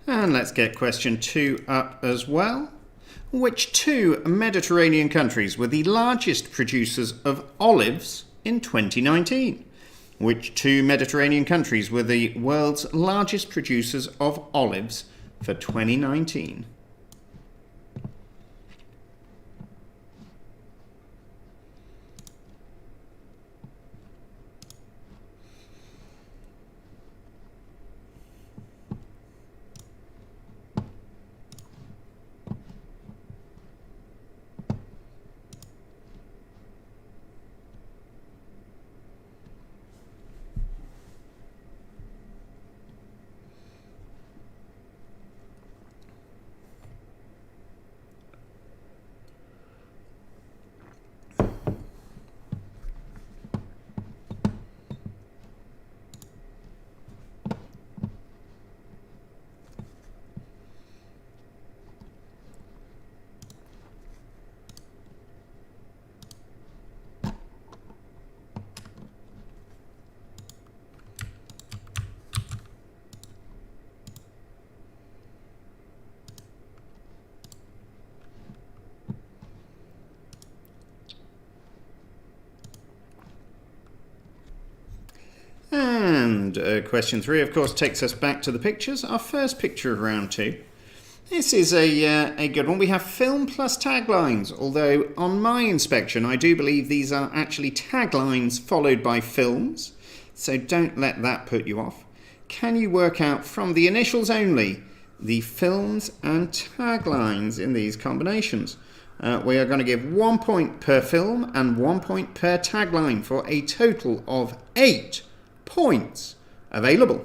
And let's get question 2 up as well. Which 2 Mediterranean countries were the largest producers of olives in 2019? Which 2 Mediterranean countries were the world's largest producers of olives for 2019? And question 3, of course, takes us back to the pictures. Our first picture of round 2. This is a good one. We have film plus taglines, although on my inspection I do believe these are actually taglines followed by films, so don't let that put you off. Can you work out from the initials only the films and taglines in these combinations? We are going to give 1 point per film and 1 point per tagline for a total of 8 points available.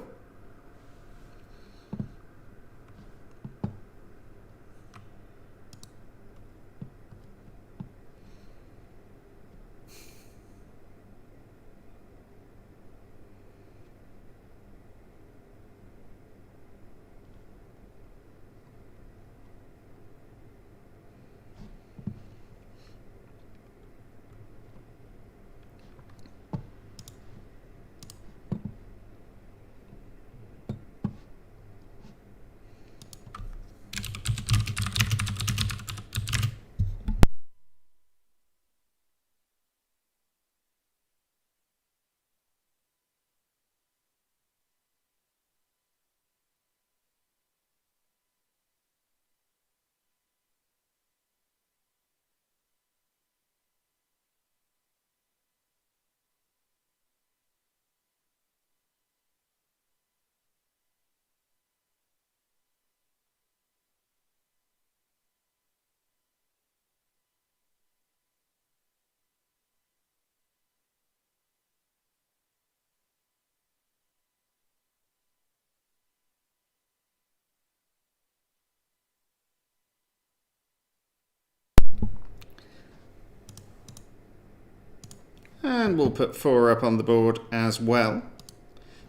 And we'll put 4 up on the board as well.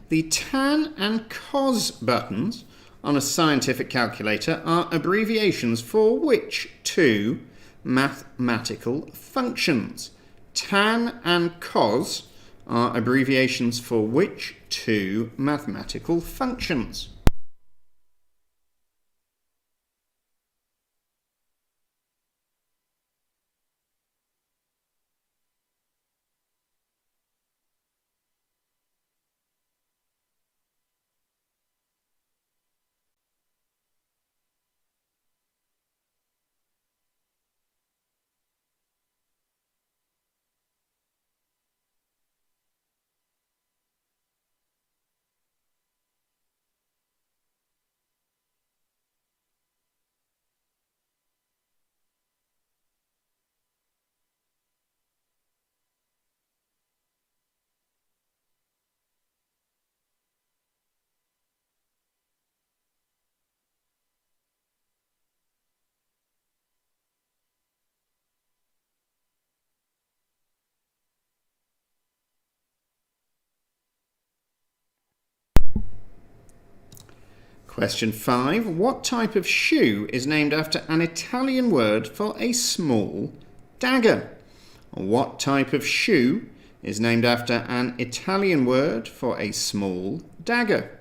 The tan and cos buttons on a scientific calculator are abbreviations for which 2 mathematical functions? Tan and cos are abbreviations for which 2 mathematical functions? Question 5. What type of shoe is named after an Italian word for a small dagger? What type of shoe is named after an Italian word for a small dagger?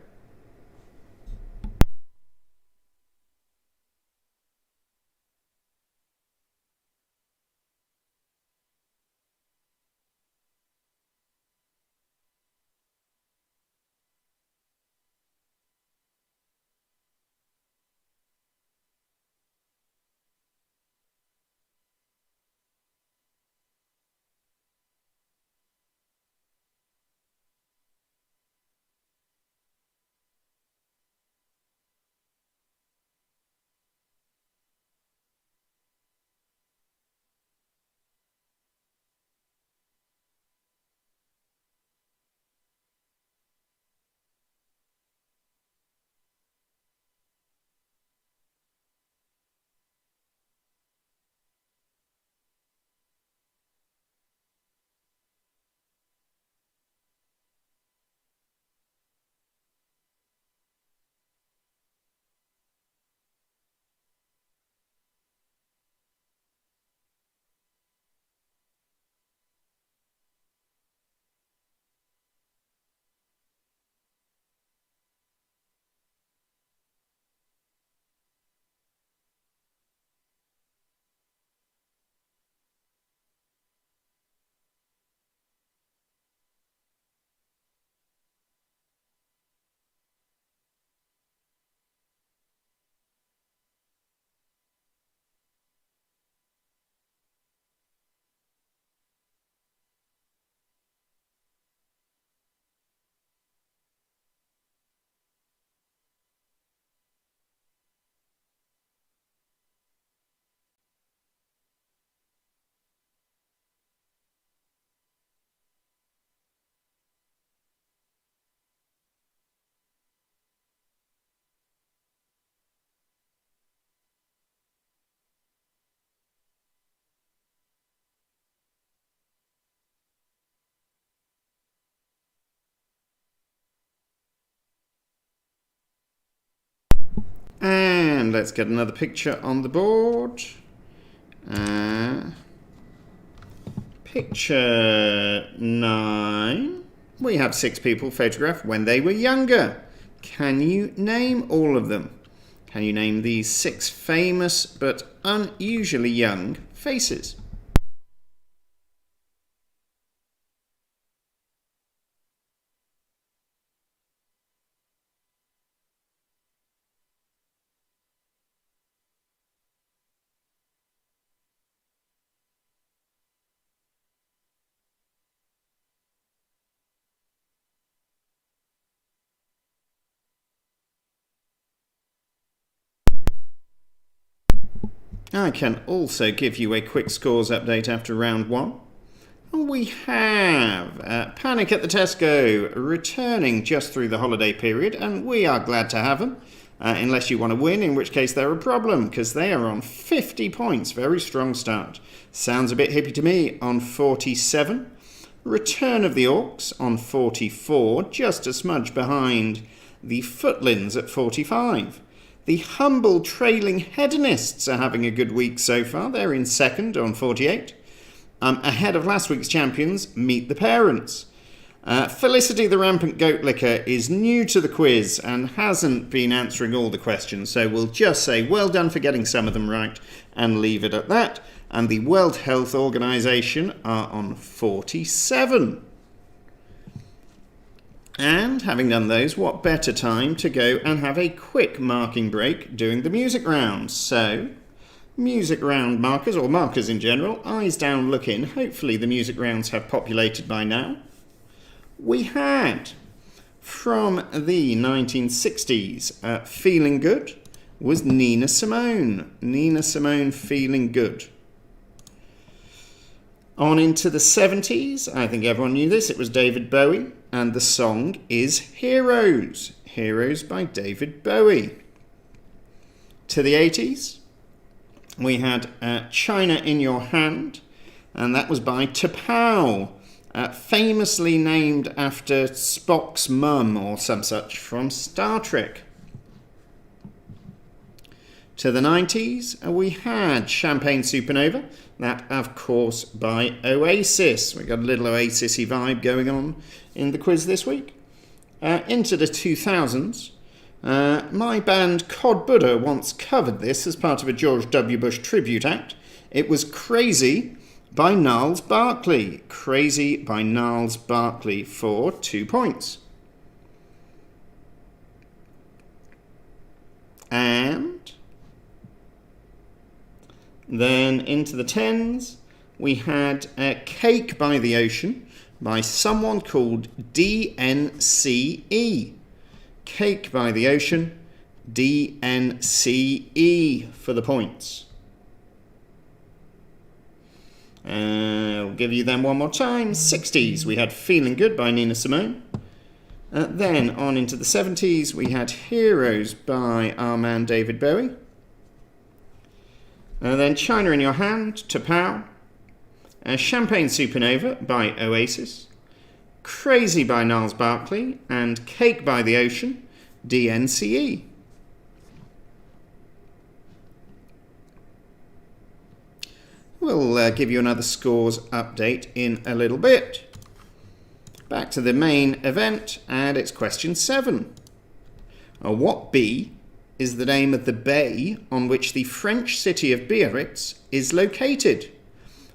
And let's get another picture on the board. Picture 9. We have 6 people photographed when they were younger. Can you name all of them? Can you name these 6 famous but unusually young faces? I can also give you a quick scores update after round 1. We have Panic at the Tesco returning just through the holiday period, and we are glad to have them, unless you want to win, in which case they're a problem, because they are on 50 points. Very strong start. Sounds a bit hippie to me on 47. Return of the Orcs on 44, just a smudge behind the Footlins at 45. The Humble Trailing Hedonists are having a good week so far. They're in second on 48. Ahead of last week's champions, Meet the Parents. Felicity the Rampant Goat Licker is new to the quiz and hasn't been answering all the questions, so we'll just say well done for getting some of them right and leave it at that. And the World Health Organization are on 47. And having done those, what better time to go and have a quick marking break doing the music round. So, music round markers, or markers in general, eyes down, look in. Hopefully the music rounds have populated by now. We had, from the 1960s, Feeling Good was Nina Simone. Nina Simone, Feeling Good. On into the 70s, I think everyone knew this, it was David Bowie, and the song is Heroes. Heroes by David Bowie. To the 80s, we had China in Your Hand, and that was by T'Pau, famously named after Spock's mum or some such from Star Trek. To the 90s, we had Champagne Supernova, that of course by Oasis. We got a little Oasis-y vibe going on in the quiz this week. Into the 2000s, my band Cod Buddha once covered this as part of a George W. Bush tribute act. It was Crazy by Gnarls Barkley. Crazy by Gnarls Barkley for 2 points. And then into the 10s, we had Cake by the Ocean by someone called DNCE. Cake by the Ocean, DNCE for the points. I'll give you them one more time. 60s, we had Feeling Good by Nina Simone. Then on into the 70s, we had Heroes by our man David Bowie. Then China in Your Hand, T'Pau. Champagne Supernova by Oasis. Crazy by Gnarls Barkley. And Cake by the Ocean, DNCE. We'll give you another scores update in a little bit. Back to the main event, and it's question 7. What bee is the name of the bay on which the French city of Biarritz is located?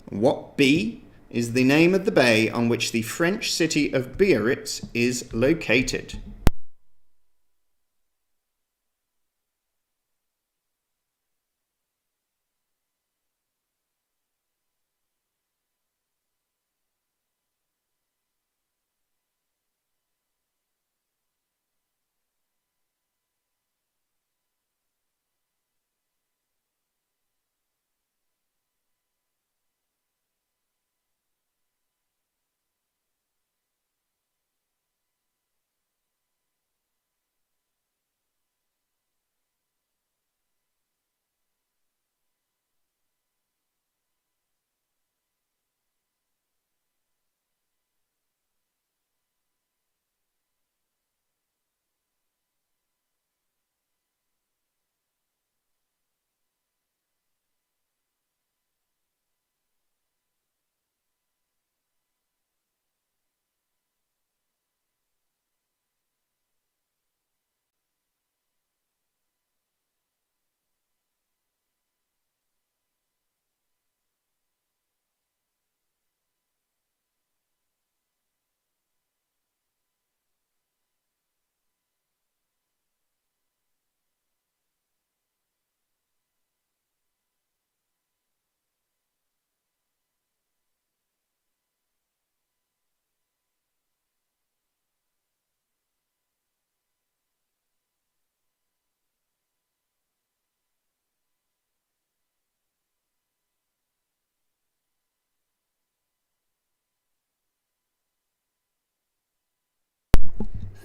What bee is the name of the bay on which the French city of Biarritz is located?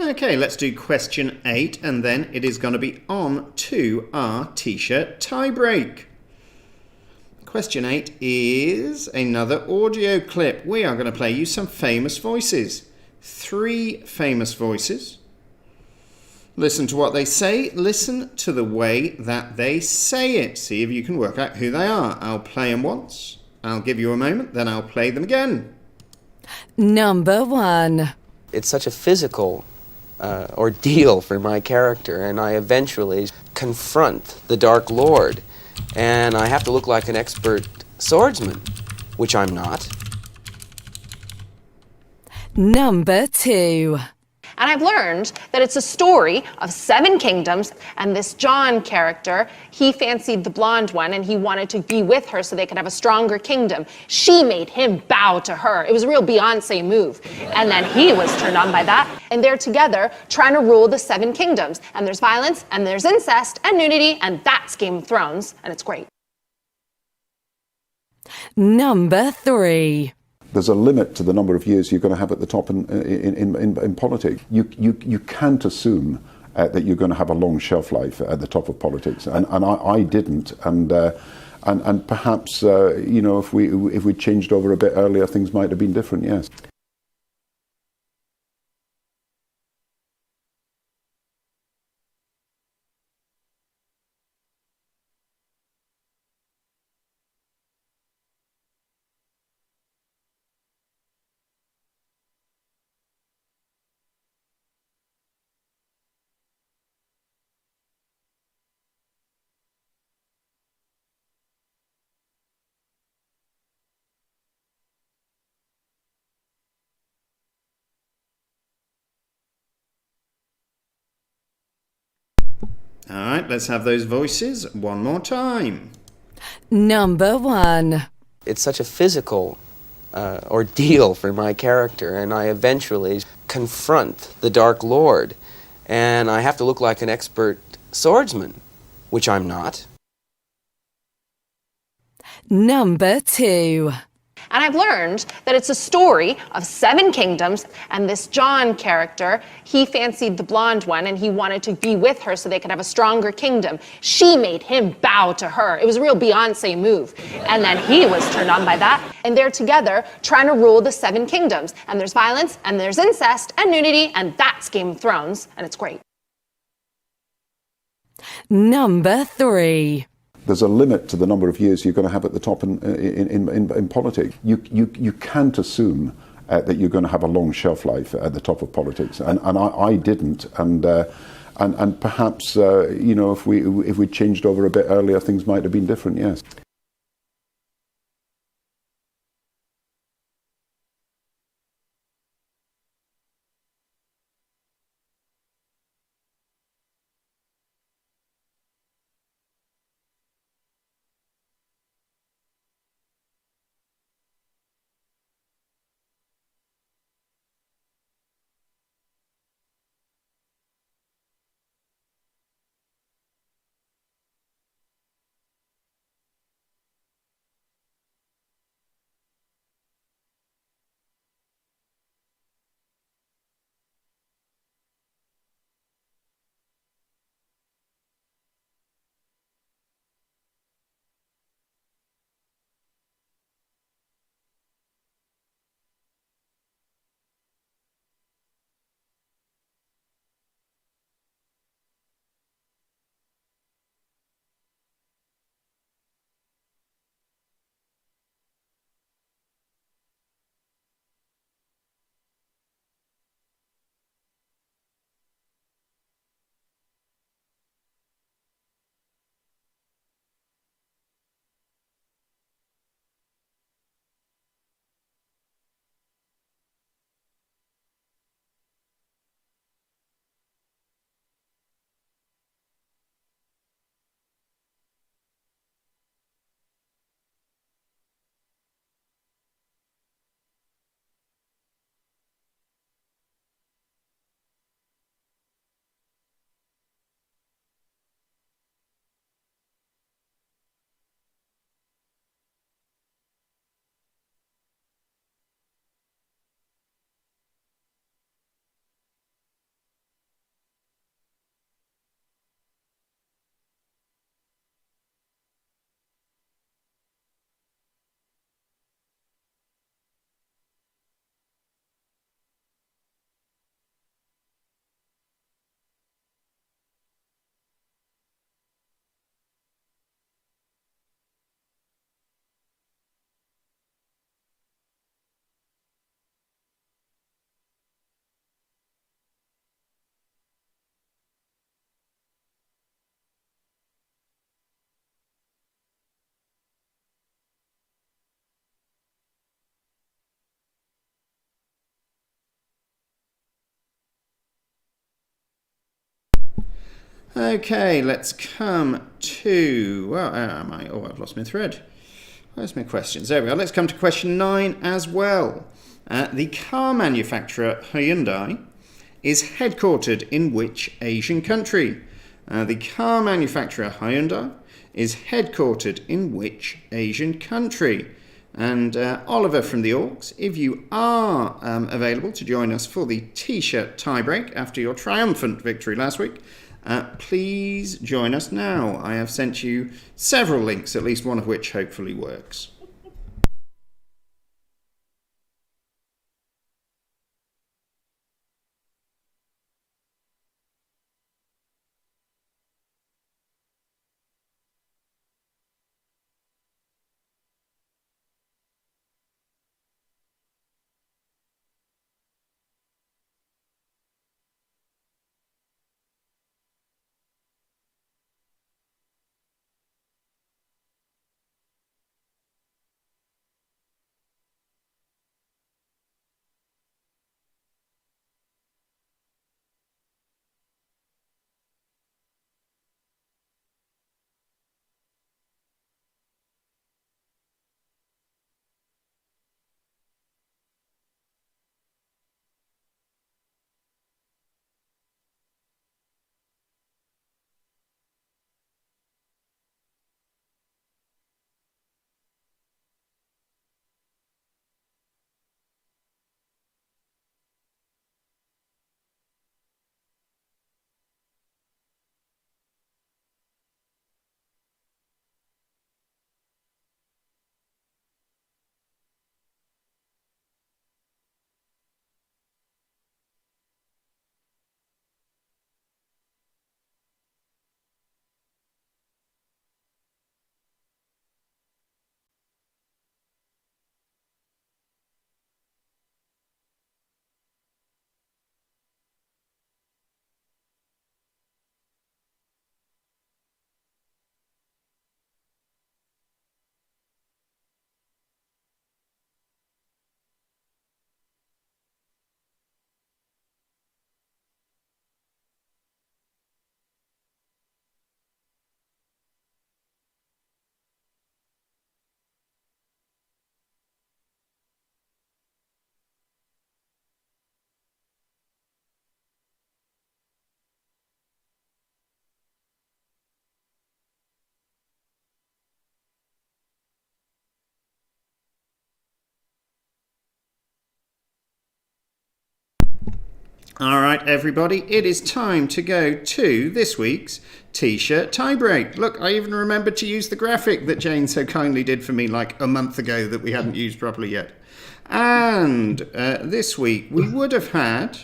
Okay, let's do question 8, and then it is going to be on to our t-shirt tie break. Question 8 is another audio clip. We are going to play you some famous voices. 3 famous voices. Listen to what they say. Listen to the way that they say it. See if you can work out who they are. I'll play them once. I'll give you a moment, then I'll play them again. Number 1. It's such a physical ordeal for my character, and I eventually confront the Dark Lord, and I have to look like an expert swordsman, which I'm not. Number 2. And I've learned that it's a story of 7 kingdoms, and this John character, he fancied the blonde one, and he wanted to be with her so they could have a stronger kingdom. She made him bow to her. It was a real Beyonce move. And then he was turned on by that, and they're together trying to rule the 7 kingdoms. And there's violence, and there's incest, and nudity, and that's Game of Thrones, and it's great. Number 3. There's a limit to the number of years you're going to have at the top in politics. You can't assume that you're going to have a long shelf life at the top of politics, and I didn't, and perhaps if we changed over a bit earlier, things might have been different. Yes. All right, let's have those voices one more time. Number 1. It's such a physical ordeal for my character, and I eventually confront the Dark Lord, and I have to look like an expert swordsman, which I'm not. Number 2. And I've learned that it's a story of 7 kingdoms, and this John character, he fancied the blonde one, and he wanted to be with her so they could have a stronger kingdom. She made him bow to her. It was a real Beyonce move. And then he was turned on by that, and they're together trying to rule the 7 kingdoms. And there's violence, and there's incest, and nudity, and that's Game of Thrones, and it's great. Number 3. There's a limit to the number of years you're going to have at the top in politics. You can't assume that you're going to have a long shelf life at the top of politics, and I didn't, and perhaps if we changed over a bit earlier, things might have been different. Yes. Okay, let's come to... Where am I? Oh, I've lost my thread. Where's my questions? There we are. Let's come to question 9 as well. The car manufacturer Hyundai is headquartered in which Asian country? The car manufacturer Hyundai is headquartered in which Asian country? And Oliver from the Orcs, if you are available to join us for the T-shirt tiebreak after your triumphant victory last week, please join us now. I have sent you several links, at least one of which hopefully works. All right, everybody, it is time to go to this week's T-shirt tiebreak. Look, I even remembered to use the graphic that Jane so kindly did for me like a month ago that we hadn't used properly yet. And this week we would have had...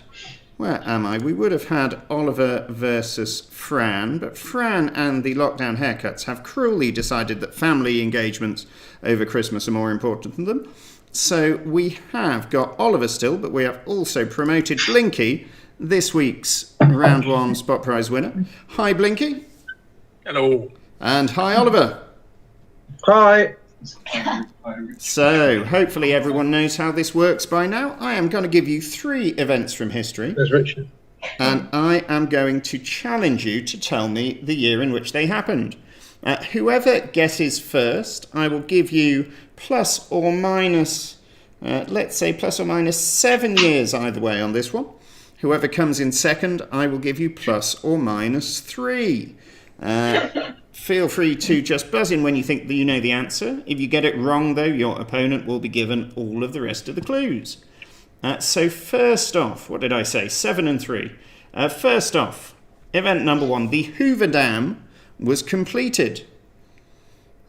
Where am I? We would have had Oliver versus Fran, but Fran and the lockdown haircuts have cruelly decided that family engagements over Christmas are more important than them. So we have got Oliver still, but we have also promoted Blinky, this week's round 1 spot prize winner. Hi, Blinky. Hello. And hi, Oliver. Hi. So hopefully everyone knows how this works by now. I am going to give you 3 events from history. There's Richard. And I am going to challenge you to tell me the year in which they happened. Whoever guesses first, I will give you plus or minus, let's say plus or minus 7 years either way on this one. Whoever comes in second, I will give you plus or minus 3. Feel free to just buzz in when you think that you know the answer. If you get it wrong, though, your opponent will be given all of the rest of the clues. So first off, what did I say? 7 and 3. First off, event number 1, the Hoover Dam was completed.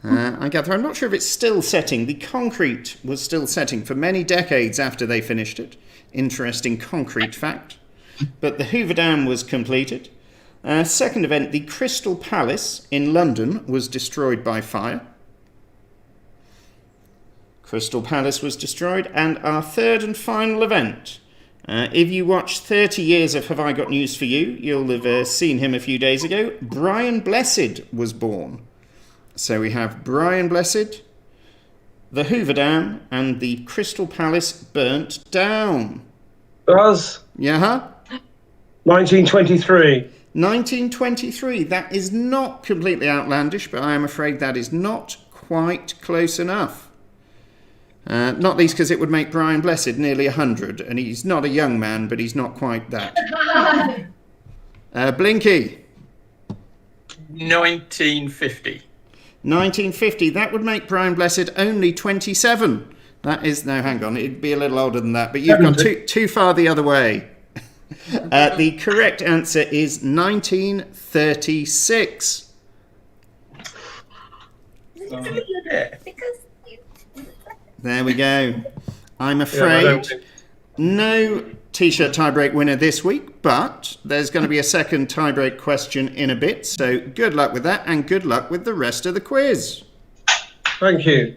I gather, I'm not sure if it's still setting. The concrete was still setting for many decades after they finished it. Interesting concrete fact. But the Hoover Dam was completed. Second event, the Crystal Palace in London was destroyed by fire. Crystal Palace was destroyed. And our third and final event, if you watched 30 years of Have I Got News For You, you'll have seen him a few days ago. Brian Blessed was born. So we have Brian Blessed, the Hoover Dam, and the Crystal Palace burnt down. Buzz. Yeah? 1923. 1923. That is not completely outlandish, but I am afraid that is not quite close enough. Not least because it would make Brian Blessed nearly 100, and he's not a young man, but he's not quite that. Blinky. 1950. 1950. That would make Brian Blessed only 27. That is, no, hang on, it'd be a little older than that, but you've gone too far the other way. The correct answer is 1936. There we go. I'm afraid no T-shirt tiebreak winner this week, but there's going to be a second tiebreak question in a bit, so good luck with that, and good luck with the rest of the quiz. Thank you.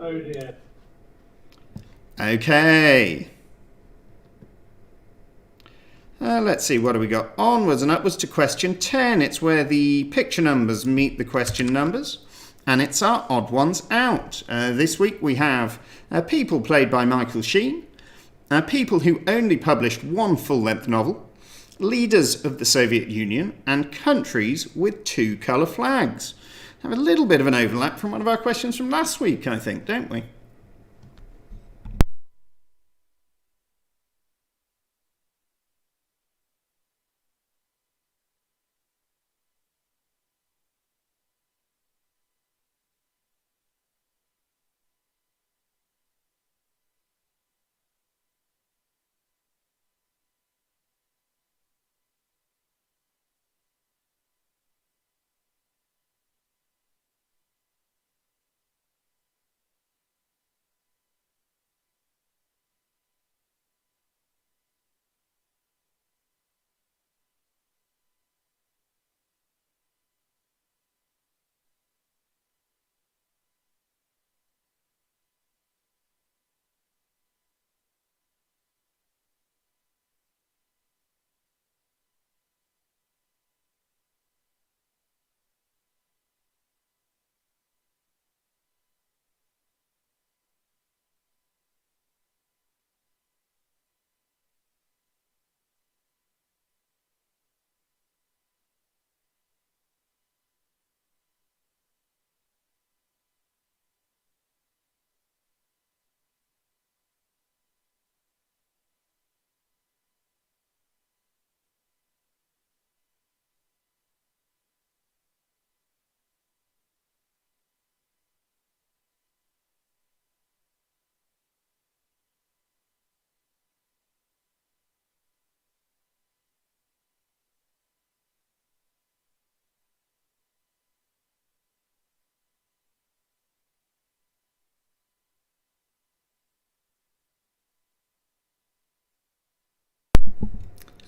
Oh dear. Okay. Let's see, what do we got? Onwards and upwards to question 10. It's where the picture numbers meet the question numbers, and it's our odd ones out. This week we have people played by Michael Sheen, people who only published one full-length novel, leaders of the Soviet Union, and countries with two colour flags. Have a little bit of an overlap from one of our questions from last week, I think, don't we?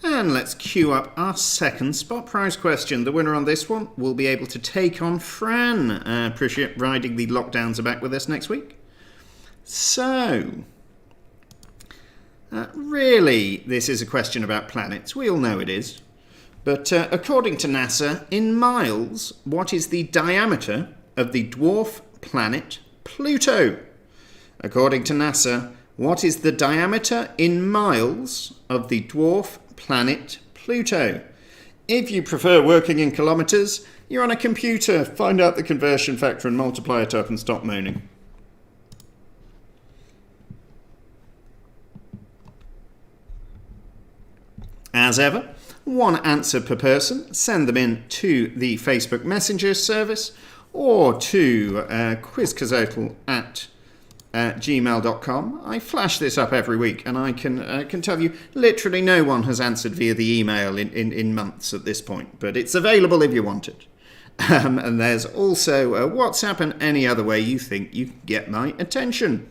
And let's queue up our second spot prize question. The winner on this one will be able to take on Fran, riding the lockdowns are back with us next week. So, really, this is a question about planets. We all know it is. But according to NASA, in miles, what is the diameter of the dwarf planet Pluto? According to NASA, what is the diameter in miles of the dwarf planet Pluto? If you prefer working in kilometres, you're on a computer. Find out the conversion factor and multiply it up and stop moaning. As ever, one answer per person. Send them in to the Facebook Messenger service or to Quizcazoatl at gmail.com. I flash this up every week, and I can tell you literally no one has answered via the email in months at this point, but it's available if you want it. And there's also WhatsApp and any other way you think you can get my attention.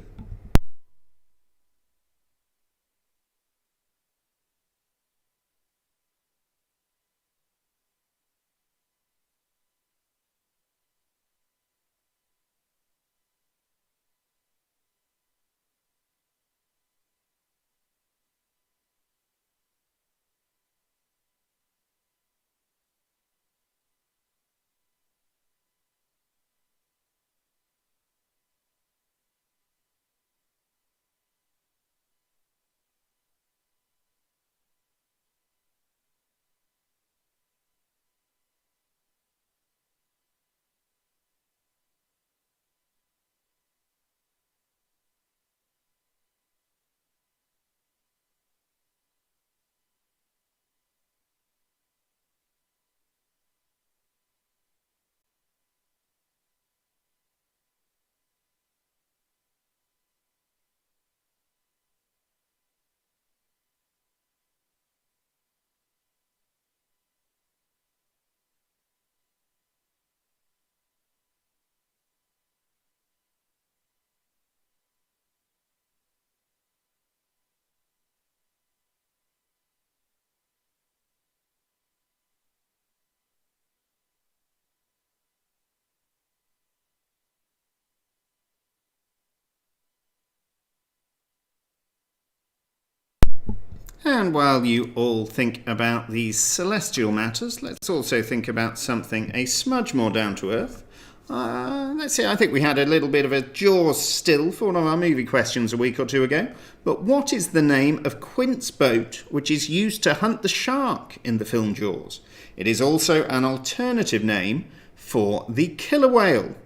And while you all think about these celestial matters, let's also think about something a smudge more down to earth. Let's see, I think we had a little bit of a Jaws still for one of our movie questions a week or two ago. But what is the name of Quint's boat which is used to hunt the shark in the film Jaws? It is also an alternative name for the killer whale.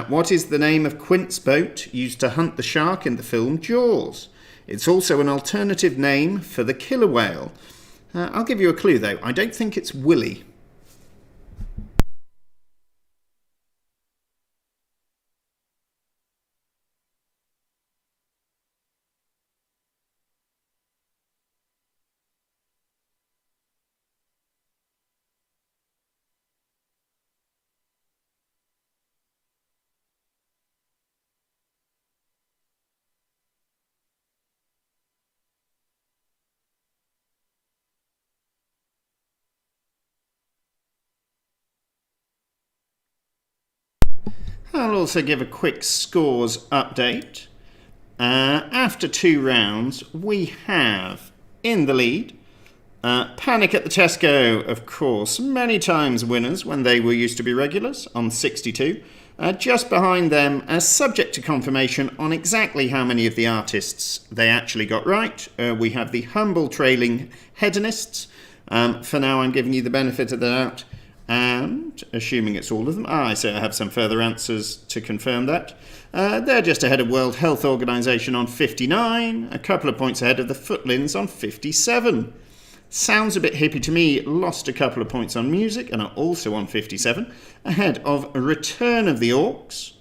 What is the name of Quint's boat used to hunt the shark in the film Jaws? It's also an alternative name for the killer whale. I'll give you a clue though. I don't think it's Willie. I'll also give a quick scores update. After 2 rounds, we have in the lead Panic at the Tesco, of course, many times winners when they were used to be regulars on 62. Just behind them, subject to confirmation on exactly how many of the artists they actually got right, we have the humble trailing hedonists. For now, I'm giving you the benefit of the doubt. And, assuming it's all of them, I say I have some further answers to confirm that. They're just ahead of World Health Organization on 59, a couple of points ahead of the Footlins on 57. Sounds a bit hippie to me, lost a couple of points on music and are also on 57, ahead of Return of the Orcs.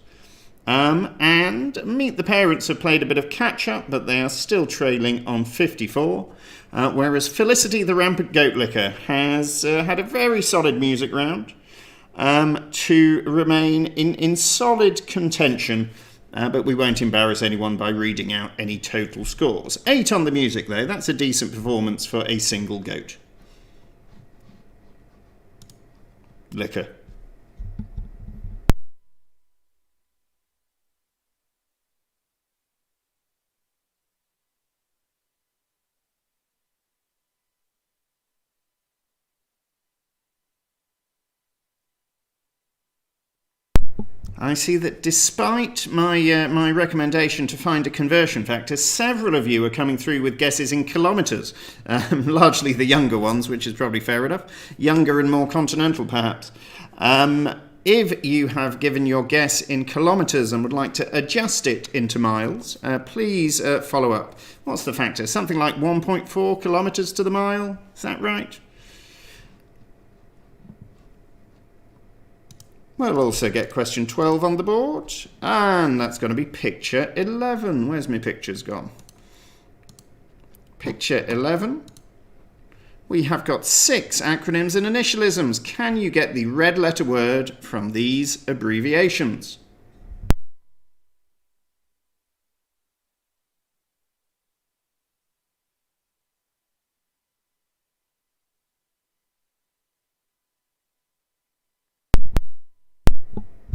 And Meet the Parents have played a bit of catch-up, but they are still trailing on 54. Whereas Felicity the Rampant Goat Licker has had a very solid music round to remain in solid contention, but we won't embarrass anyone by reading out any total scores. 8 on the music, though. That's a decent performance for a single goat. Licker. I see that despite my recommendation to find a conversion factor, several of you are coming through with guesses in kilometres, largely the younger ones, which is probably fair enough. Younger and more continental, perhaps. If you have given your guess in kilometres and would like to adjust it into miles, please follow up. What's the factor? Something like 1.4 kilometres to the mile? Is that right? We'll also get question 12 on the board, and that's going to be picture 11. Where's my pictures gone? Picture 11. We have got 6 acronyms and initialisms. Can you get the red letter word from these abbreviations?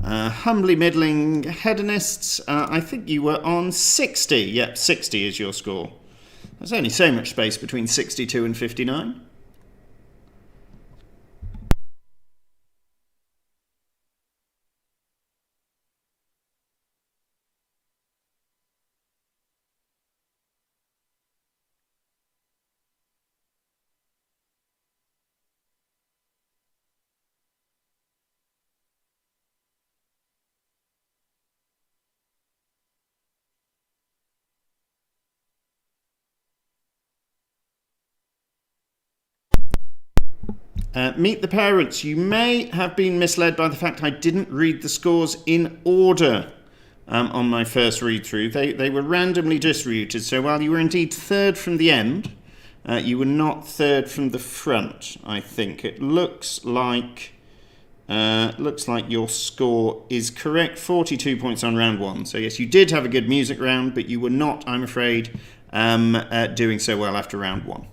Humbly middling hedonists, I think you were on 60. Yep, 60 is your score. There's only so much space between 62 and 59. Meet the Parents. You may have been misled by the fact I didn't read the scores in order on my first read through. They were randomly distributed, so while you were indeed third from the end, you were not third from the front, I think. It looks like your score is correct, 42 points on round 1. So yes, you did have a good music round, but you were not, I'm afraid, doing so well after round 1.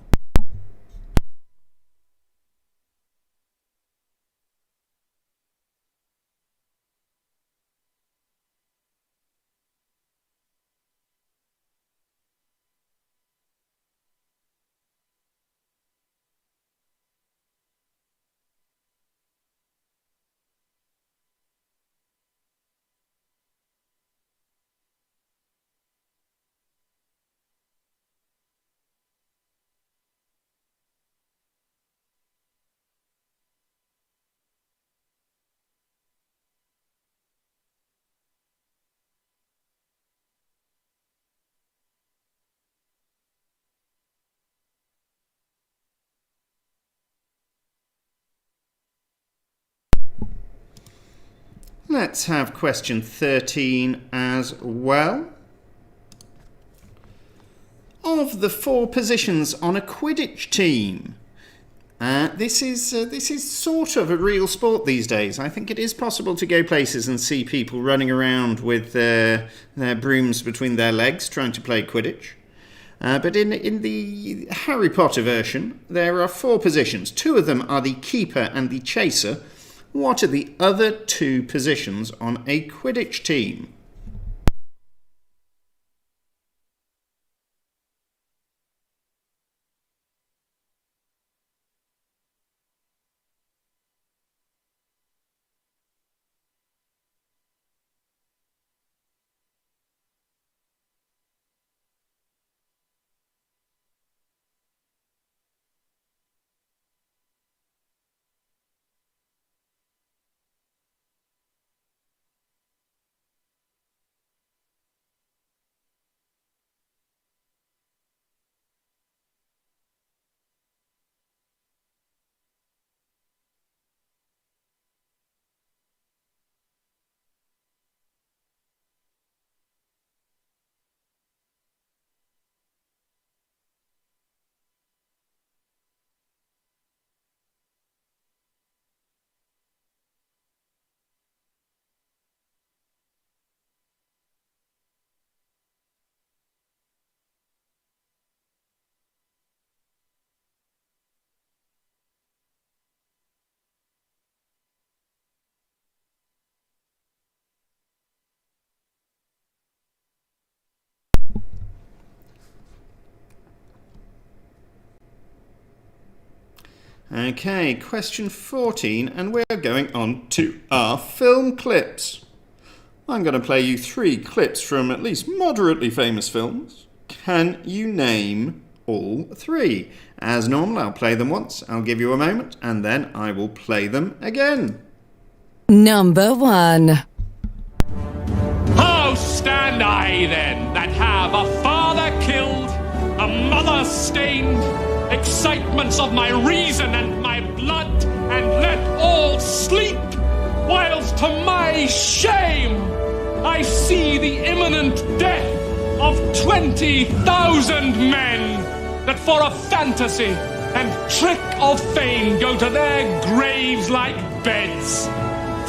Let's have question 13 as well. Of the 4 positions on a Quidditch team, this is sort of a real sport these days. I think it is possible to go places and see people running around with their brooms between their legs trying to play Quidditch. But in the Harry Potter version, there are 4 positions. 2 of them are the keeper and the chaser. What are the other 2 positions on a Quidditch team? Okay, question 14, and we're going on to our film clips. I'm going to play you 3 clips from at least moderately famous films. Can you name all 3? As normal, I'll play them once, I'll give you a moment, and then I will play them again. Number 1. How stand I then, that have a father killed, a mother stained, excitements of my reason and my blood, and let all sleep, whilst to my shame I see the imminent death of 20,000 men, that for a fantasy and trick of fame go to their graves like beds,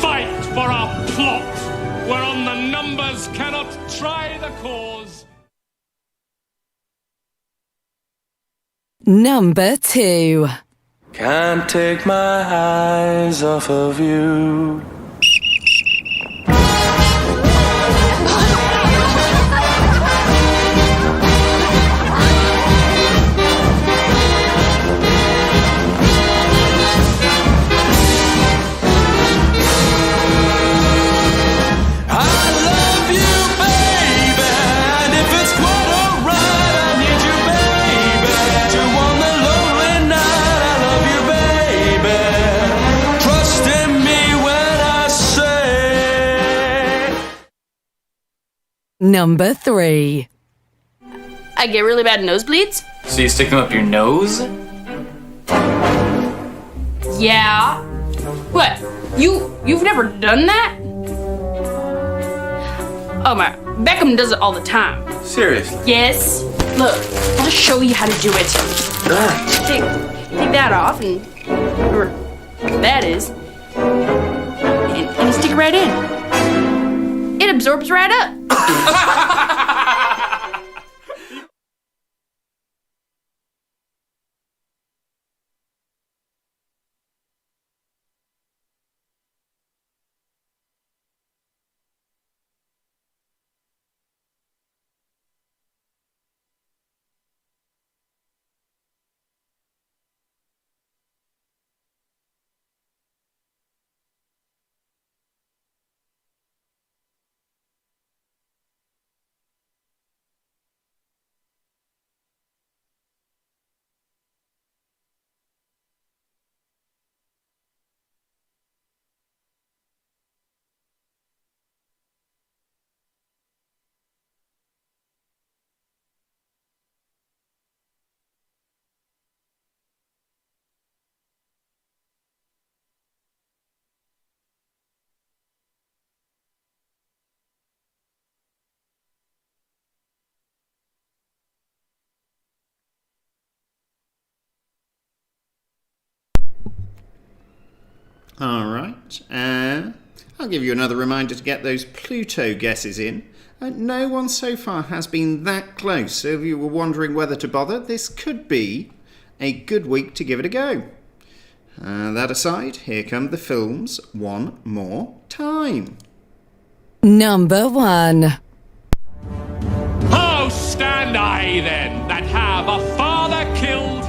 fight for a plot whereon the numbers cannot try the cause. Number 2. Can't take my eyes off of you. Number 3. I get really bad nosebleeds. So you stick them up your nose? Yeah. What? You've never done that? Oh my, Beckham does it all the time. Seriously? Yes. Look, I'll just show you how to do it. Take that off and, or that is, and stick it right in. It absorbs right up. All right. I'll give you another reminder to get those Pluto guesses in. No one so far has been that close, so if you were wondering whether to bother, this could be a good week to give it a go. That aside, here come the films one more time. Number 1. How stand I then, that have a father killed,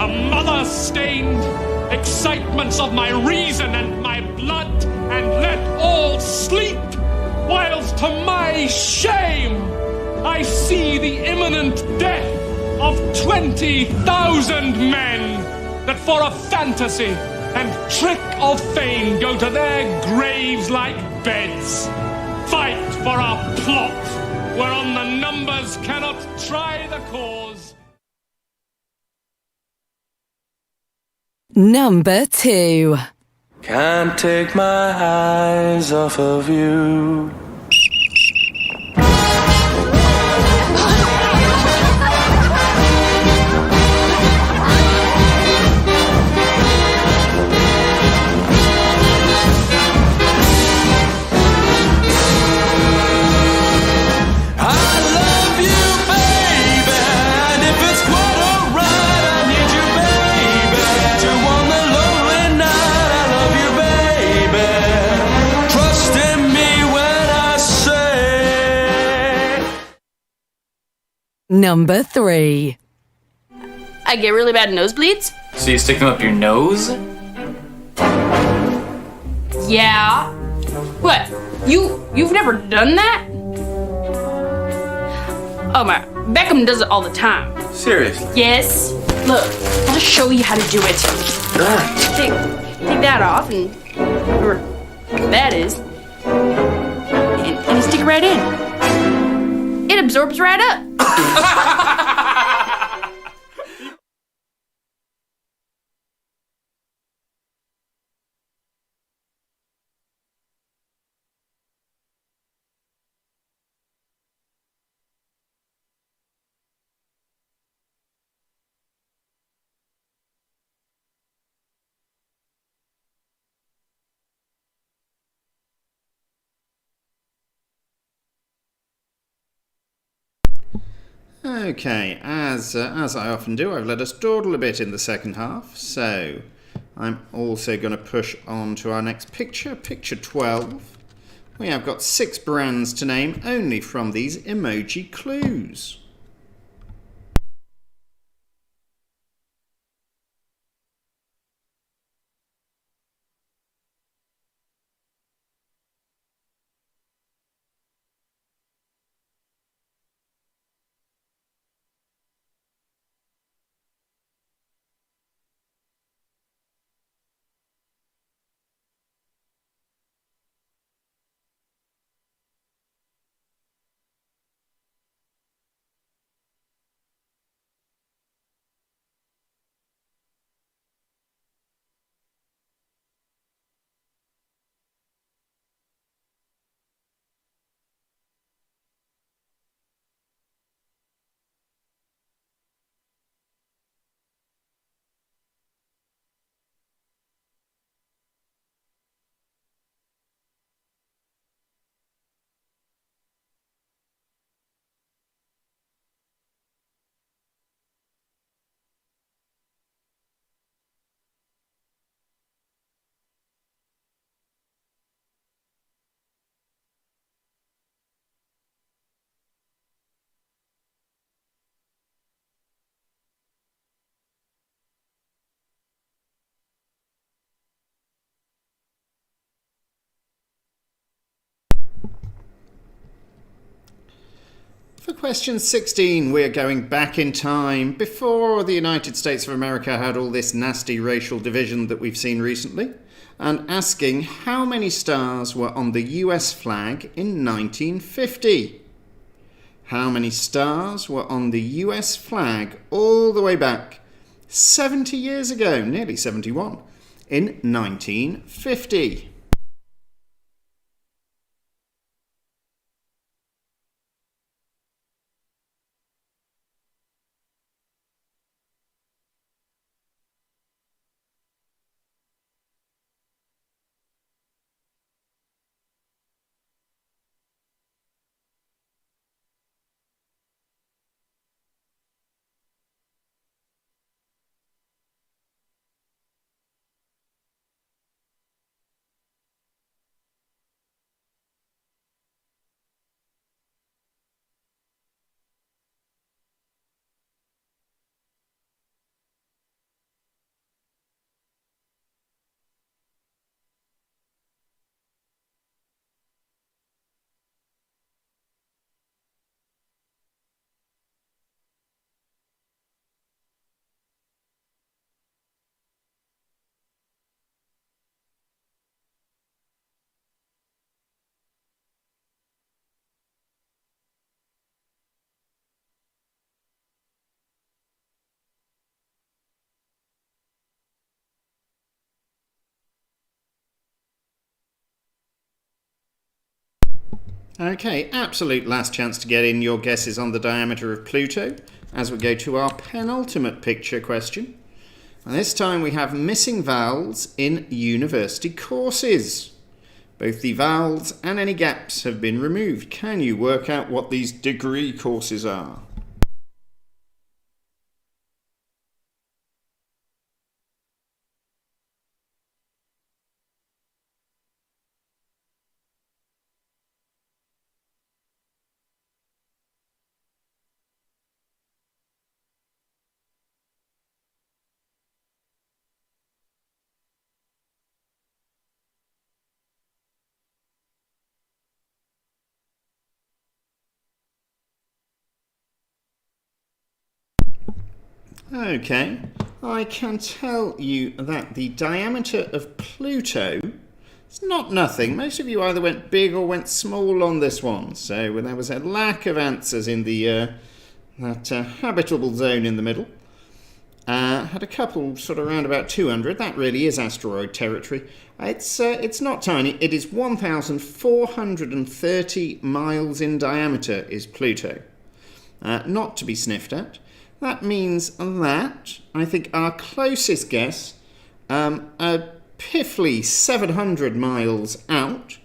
a mother stained, excitements of my reason and my blood, and let all sleep, whilst to my shame I see the imminent death of 20,000 men, that for a fantasy and trick of fame go to their graves like beds, fight for a plot whereon the numbers cannot try the cause. Number 2. Can't take my eyes off of you. Number 3. I get really bad nosebleeds? So you stick them up your nose? Yeah. What? You've never done that? Oh my, Beckham does it all the time. Seriously? Yes. Look, I'll just show you how to do it. Take that off and, or that is, and you stick it right in. It absorbs right up. Okay, as I often do, I've let us dawdle a bit in the second half, so I'm also going to push on to our next picture, picture 12. We have got 6 brands to name only from these emoji clues. For question 16, we're going back in time before the United States of America had all this nasty racial division that we've seen recently, and asking how many stars were on the US flag in 1950. How many stars were on the US flag all the way back 70 years ago, nearly 71, in 1950? Okay, absolute last chance to get in your guesses on the diameter of Pluto as we go to our penultimate picture question. And this time we have missing vowels in university courses. Both the vowels and any gaps have been removed. Can you work out what these degree courses are? Okay, I can tell you that the diameter of Pluto is not nothing. Most of you either went big or went small on this one, so there was a lack of answers in the that habitable zone in the middle. Had a couple sort of around about 200. That really is asteroid territory. It's not tiny. It is 1,430 miles in diameter is Pluto. Not to be sniffed at. That means that I think our closest guess, a piffly 700 miles out,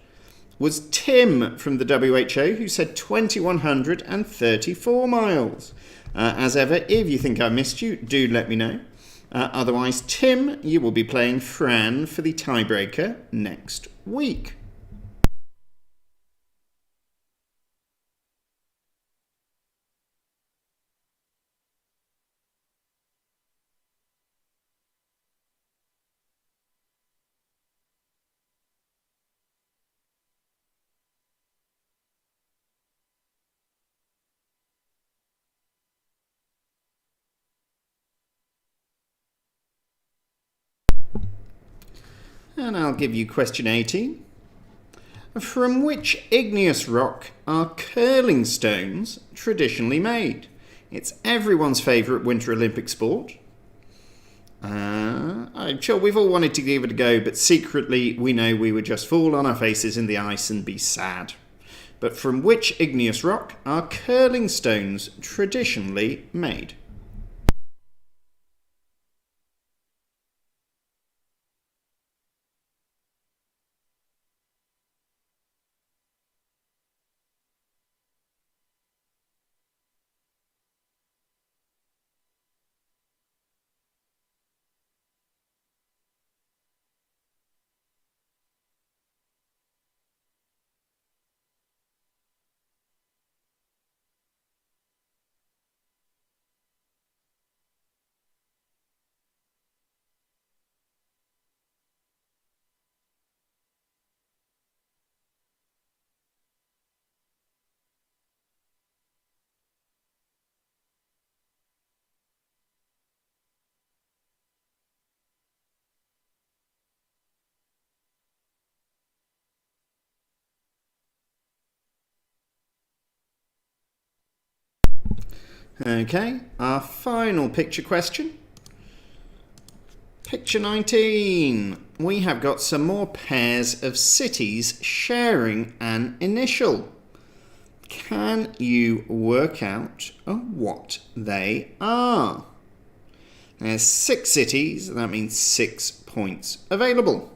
was Tim from the WHO, who said 2,134 miles. As ever, if you think I missed you, do let me know. Otherwise, Tim, you will be playing Fran for the tiebreaker next week. And I'll give you question 18. From which igneous rock are curling stones traditionally made? It's everyone's favourite Winter Olympic sport. I'm sure we've all wanted to give it a go, but secretly we know we would just fall on our faces in the ice and be sad. But from which igneous rock are curling stones traditionally made? Okay, our final picture question. Picture 19. We have got some more pairs of cities sharing an initial. Can you work out what they are? There's 6 cities, that means 6 points available.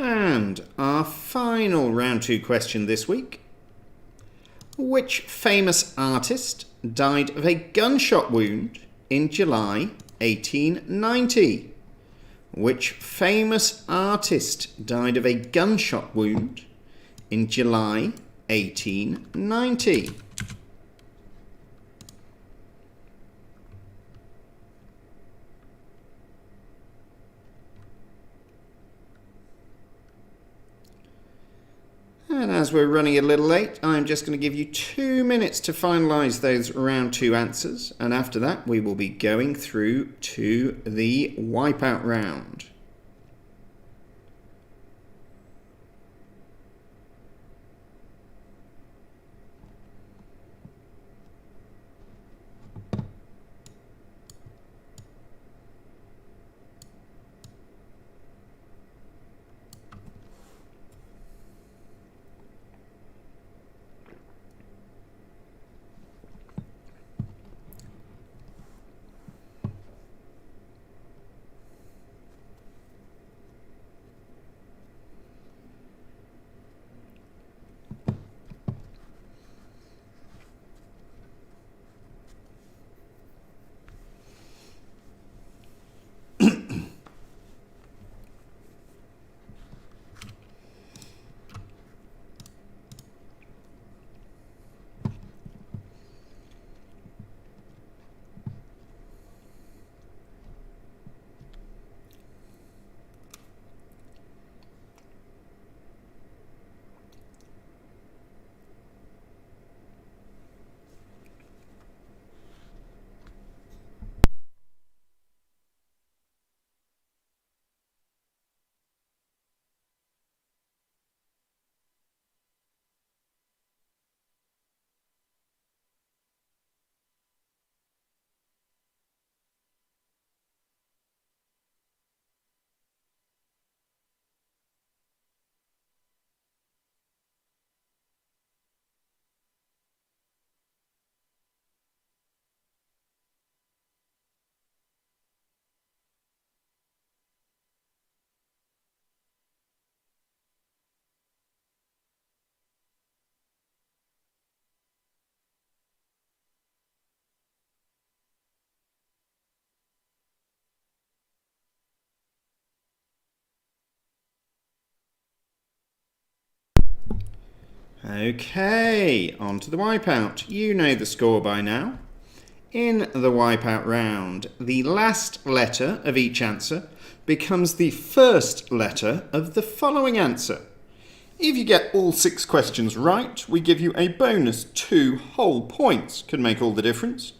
And our final round 2 question this week. Which famous artist died of a gunshot wound in July 1890? Which famous artist died of a gunshot wound in July 1890? And as we're running a little late, I'm just going to give you 2 minutes to finalise those round 2 answers. And after that, we will be going through to the wipeout round. Okay, on to the wipeout. You know the score by now. In the wipeout round, the last letter of each answer becomes the first letter of the following answer. If you get all 6 questions right, we give you a bonus 2 whole points. Could make all the difference.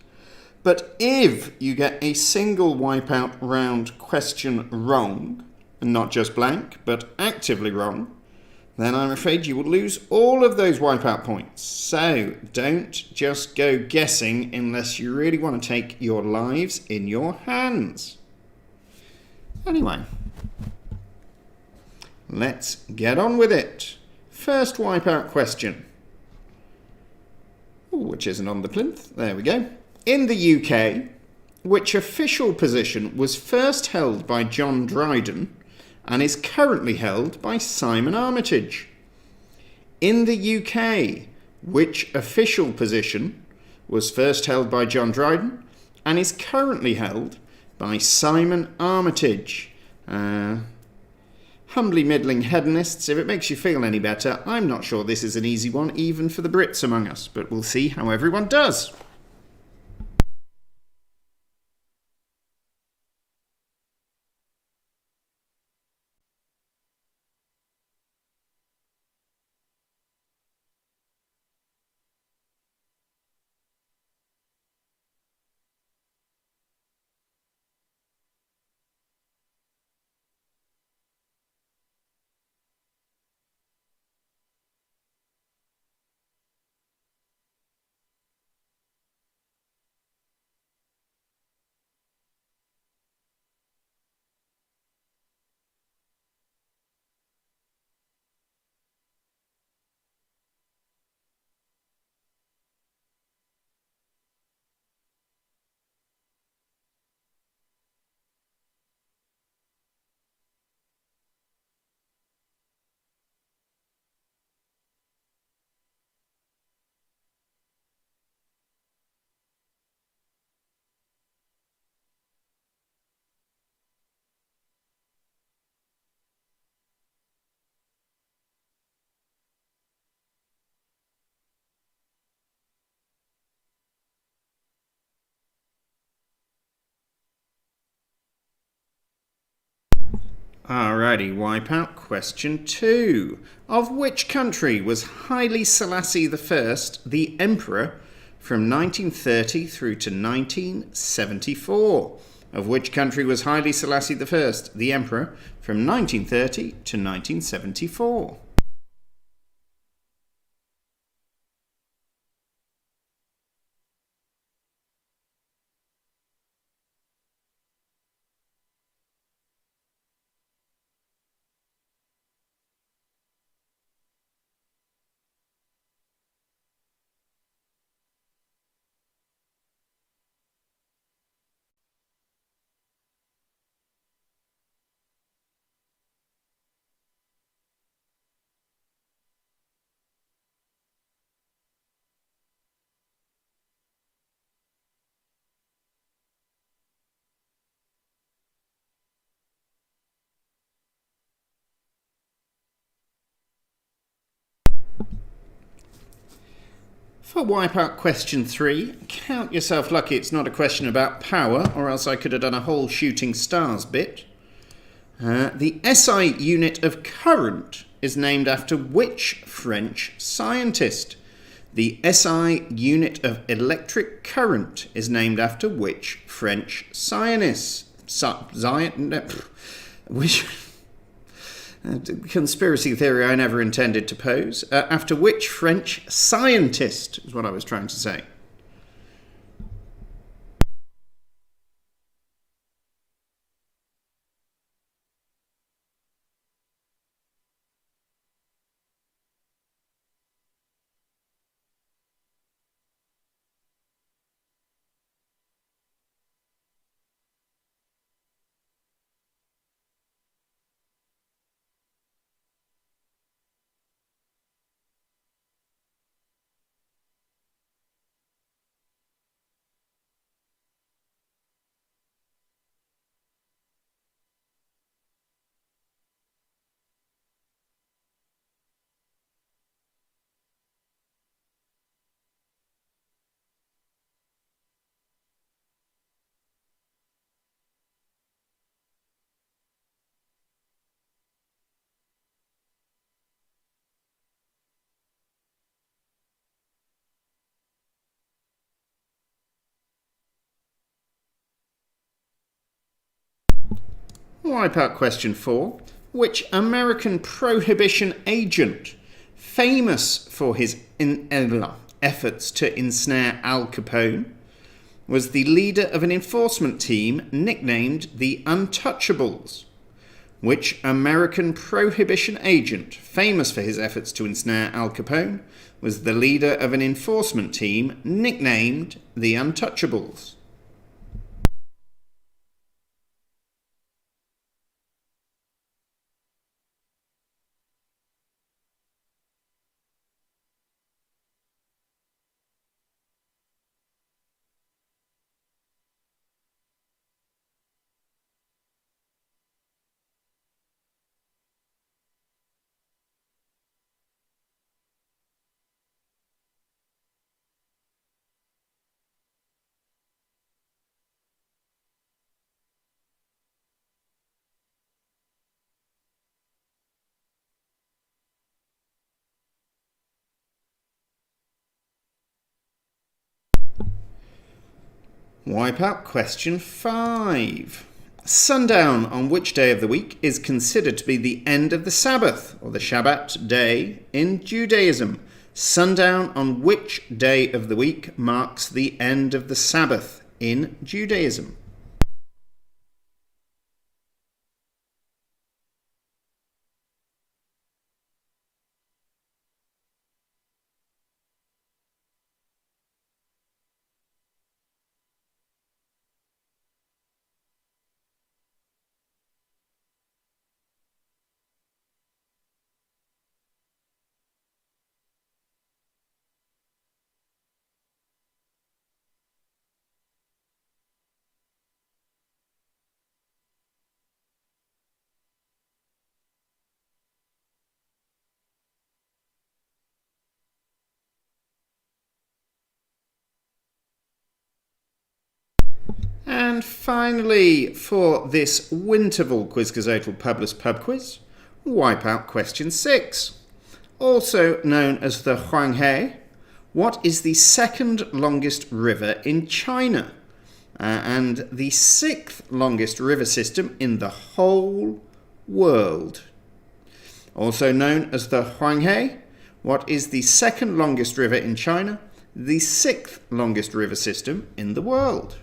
But if you get a single wipeout round question wrong, and not just blank, but actively wrong, then I'm afraid you will lose all of those wipeout points. So don't just go guessing unless you really want to take your lives in your hands. Anyway, let's get on with it. First wipeout question. Ooh, which isn't on the plinth. There we go. In the UK, which official position was first held by John Dryden and is currently held by Simon Armitage? In the UK, which official position was first held by John Dryden and is currently held by Simon Armitage? Humbly middling hedonists, if it makes you feel any better, I'm not sure this is an easy one even for the Brits among us, but we'll see how everyone does. Alrighty, Wipeout question 2. Of which country was Haile Selassie I the emperor from 1930 through to 1974? Of which country was Haile Selassie I the emperor from 1930 to 1974? For Wipeout question 3, count yourself lucky it's not a question about power, or else I could have done a whole shooting stars bit. The SI unit of current is named after which French scientist? The SI unit of electric current is named after which French scientist? Which conspiracy theory I never intended to pose. After which French scientist is what I was trying to say. Wipeout question 4. Which American prohibition agent, famous for his efforts to ensnare Al Capone, was the leader of an enforcement team nicknamed the Untouchables? Which American prohibition agent, famous for his efforts to ensnare Al Capone, was the leader of an enforcement team nicknamed the Untouchables? Wipeout question 5. Sundown on which day of the week is considered to be the end of the Sabbath, or the Shabbat day, in Judaism? Sundown on which day of the week marks the end of the Sabbath in Judaism? And finally, for this Winterval Quizcazoatl Publess Pub Quiz, Wipeout Question 6. Also known as the Huanghe, what is the second longest river in China? And the sixth longest river system in the whole world? Also known as the Huanghe, what is the second longest river in China, the sixth longest river system in the world?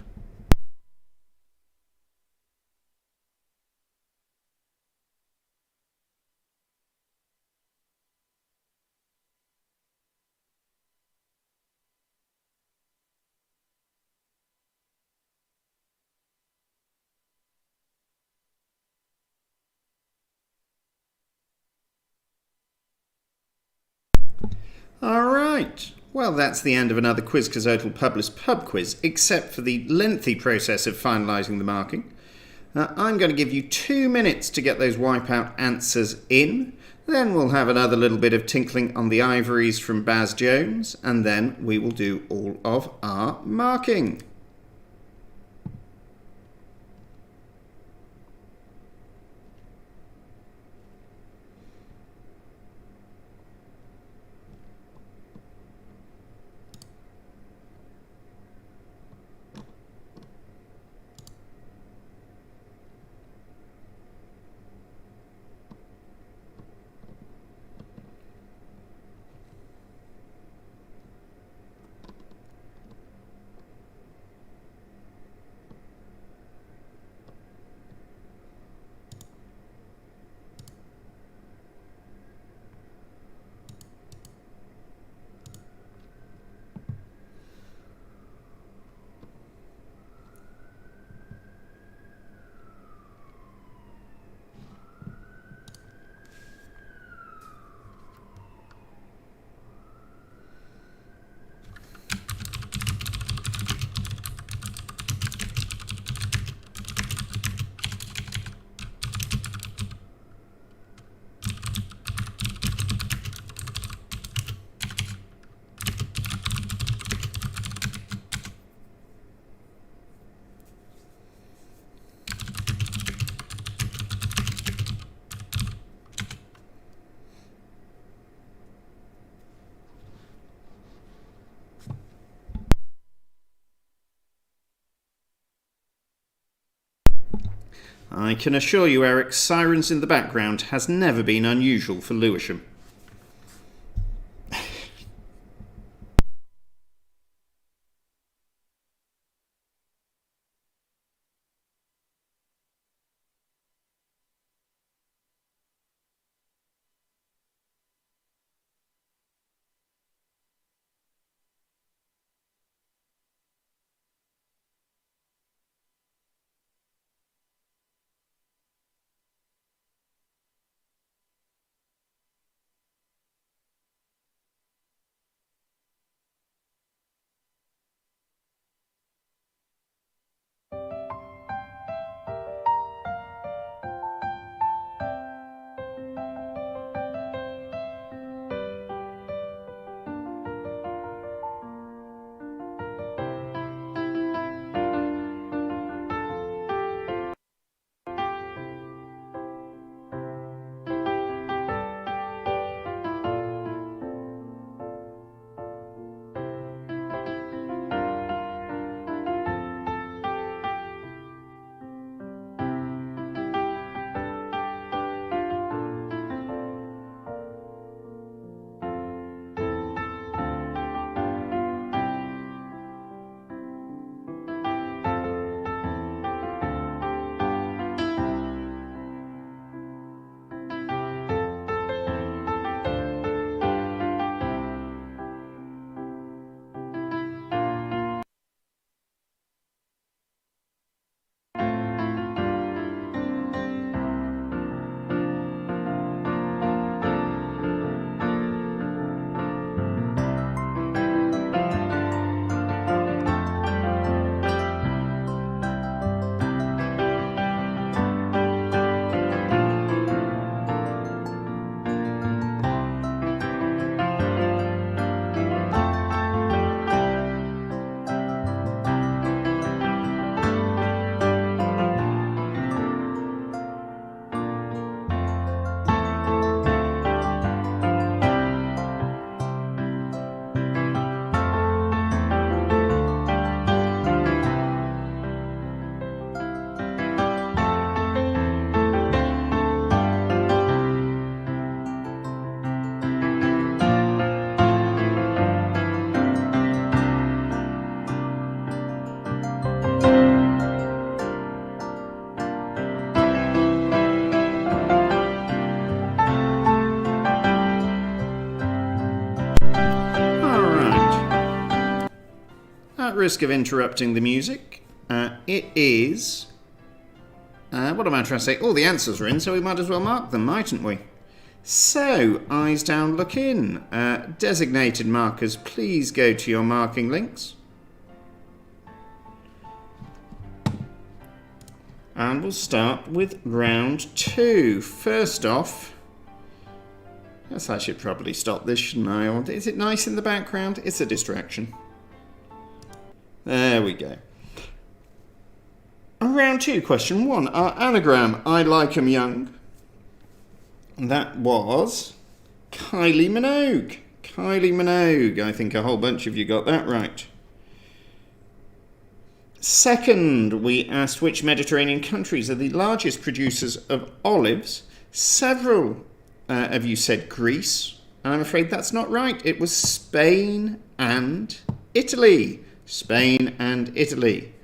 Alright, well that's the end of another Quizcazoatl Publess Pub Quiz, except for the lengthy process of finalising the marking. I'm going to give you 2 minutes to get those wipeout answers in, then we'll have another little bit of tinkling on the ivories from Baz Jones, and then we will do all of our marking. I can assure you, Eric, sirens in the background has never been unusual for Lewisham. at risk of interrupting the music, it is... what am I trying to say? All the answers are in, so we might as well mark them, mightn't we? So, eyes down, look in. Designated markers, please go to your marking links. And we'll start with round 2. First off, yes, I should probably stop this, shouldn't I? Or is it nice in the background? It's a distraction. There we go. Round 2, question 1. Our anagram, I like 'em young. That was Kylie Minogue. Kylie Minogue. I think a whole bunch of you got that right. Second, we asked which Mediterranean countries are the largest producers of olives. Several of you said Greece, and I'm afraid that's not right. It was Spain and Italy. Spain and Italy.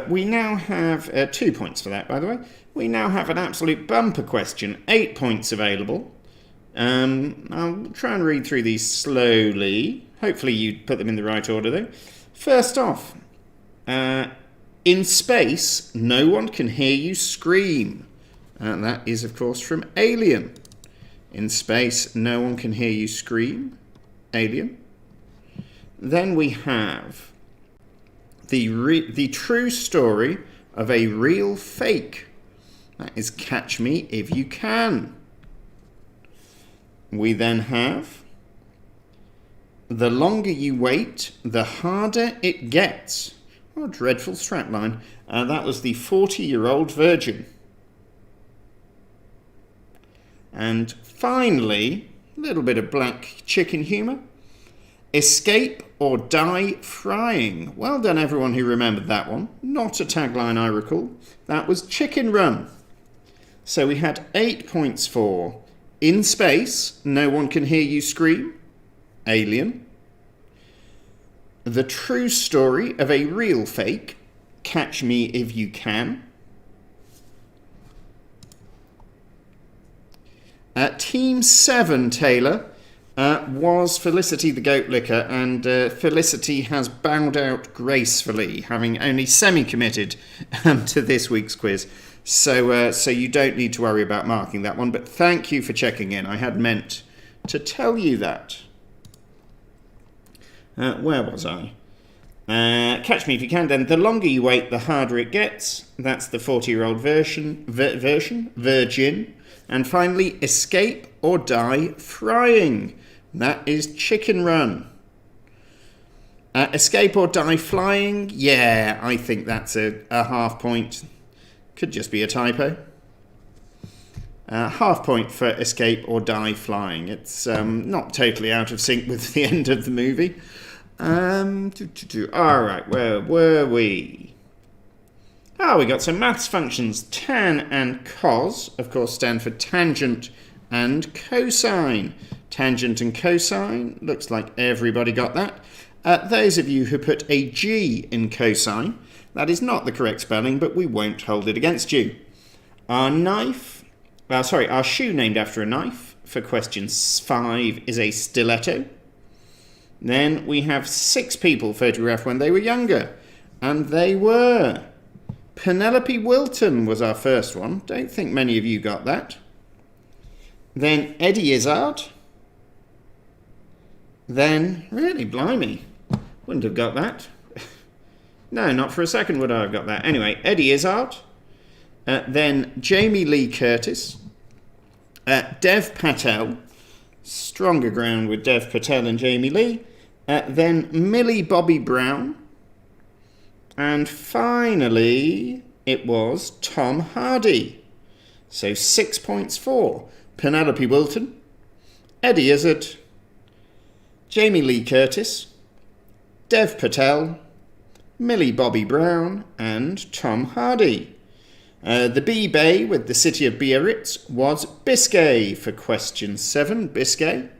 We now have 2 points for that, by the way. We now have an absolute bumper question. 8 points available. I'll try and read through these slowly. Hopefully you put them in the right order, though. First off, in space, no one can hear you scream. And that is, of course, from Alien. In space, no one can hear you scream. Alien. Then we have the true story of a real fake. That is Catch Me If You Can. We then have the longer you wait, the harder it gets. Oh, dreadful strapline. That was the 40-year-old virgin. And finally, a little bit of black chicken humour. Escape or die frying. Well done, everyone who remembered that one. Not a tagline I recall. That was Chicken Run. So we had 8 points for In Space, No One Can Hear You Scream. Alien. The True Story of a Real Fake. Catch Me If You Can. Team 7, Taylor, was Felicity the Goat Licker, and Felicity has bowed out gracefully, having only semi-committed to this week's quiz. So you don't need to worry about marking that one, but thank you for checking in. I had meant to tell you that. Where was I? Catch Me If You Can, then. The longer you wait, the harder it gets. That's the 40-year-old virgin. And finally, Escape or Die Frying. That is Chicken Run. Escape or Die Flying. Yeah, I think that's a half point. Could just be a typo. Half point for Escape or Die Flying. It's not totally out of sync with the end of the movie. All right, where were we? We got some maths functions. Tan and cos, of course, stand for tangent and cosine. Tangent and cosine, looks like everybody got that. Those of you who put a G in cosine, that is not the correct spelling, but we won't hold it against you. Our shoe named after a knife for question 5 is a stiletto. Then we have 6 people photographed when they were younger, and they were... Penelope Wilton was our first one. Don't think many of you got that. Then Eddie Izzard. Then, really, blimey, wouldn't have got that. No, not for a second would I have got that. Anyway, Eddie Izzard. Then Jamie Lee Curtis. Dev Patel. Stronger ground with Dev Patel and Jamie Lee. Then Millie Bobby Brown. And finally, it was Tom Hardy. So 6 points for Penelope Wilton, Eddie Izzard, Jamie Lee Curtis, Dev Patel, Millie Bobby Brown, and Tom Hardy. The B Bay with the city of Biarritz was Biscay for question 7, Biscay.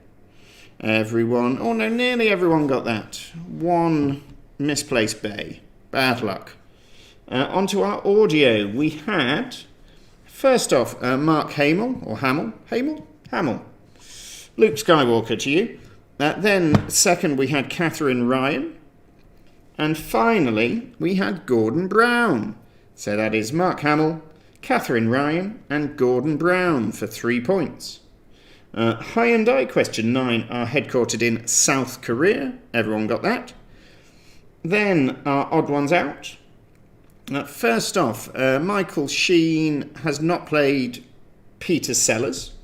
Nearly everyone got that. One misplaced bay. Bad luck. Onto our audio. We had, first off, Mark Hamill, or Hamill? Hamill. Luke Skywalker to you. Then, second, we had Catherine Ryan. And finally, we had Gordon Brown. So that is Mark Hamill, Catherine Ryan, and Gordon Brown for 3 points. Hyundai, question 9, are headquartered in South Korea. Everyone got that. Then our odd ones out. First off, Michael Sheen has not played Peter Sellers.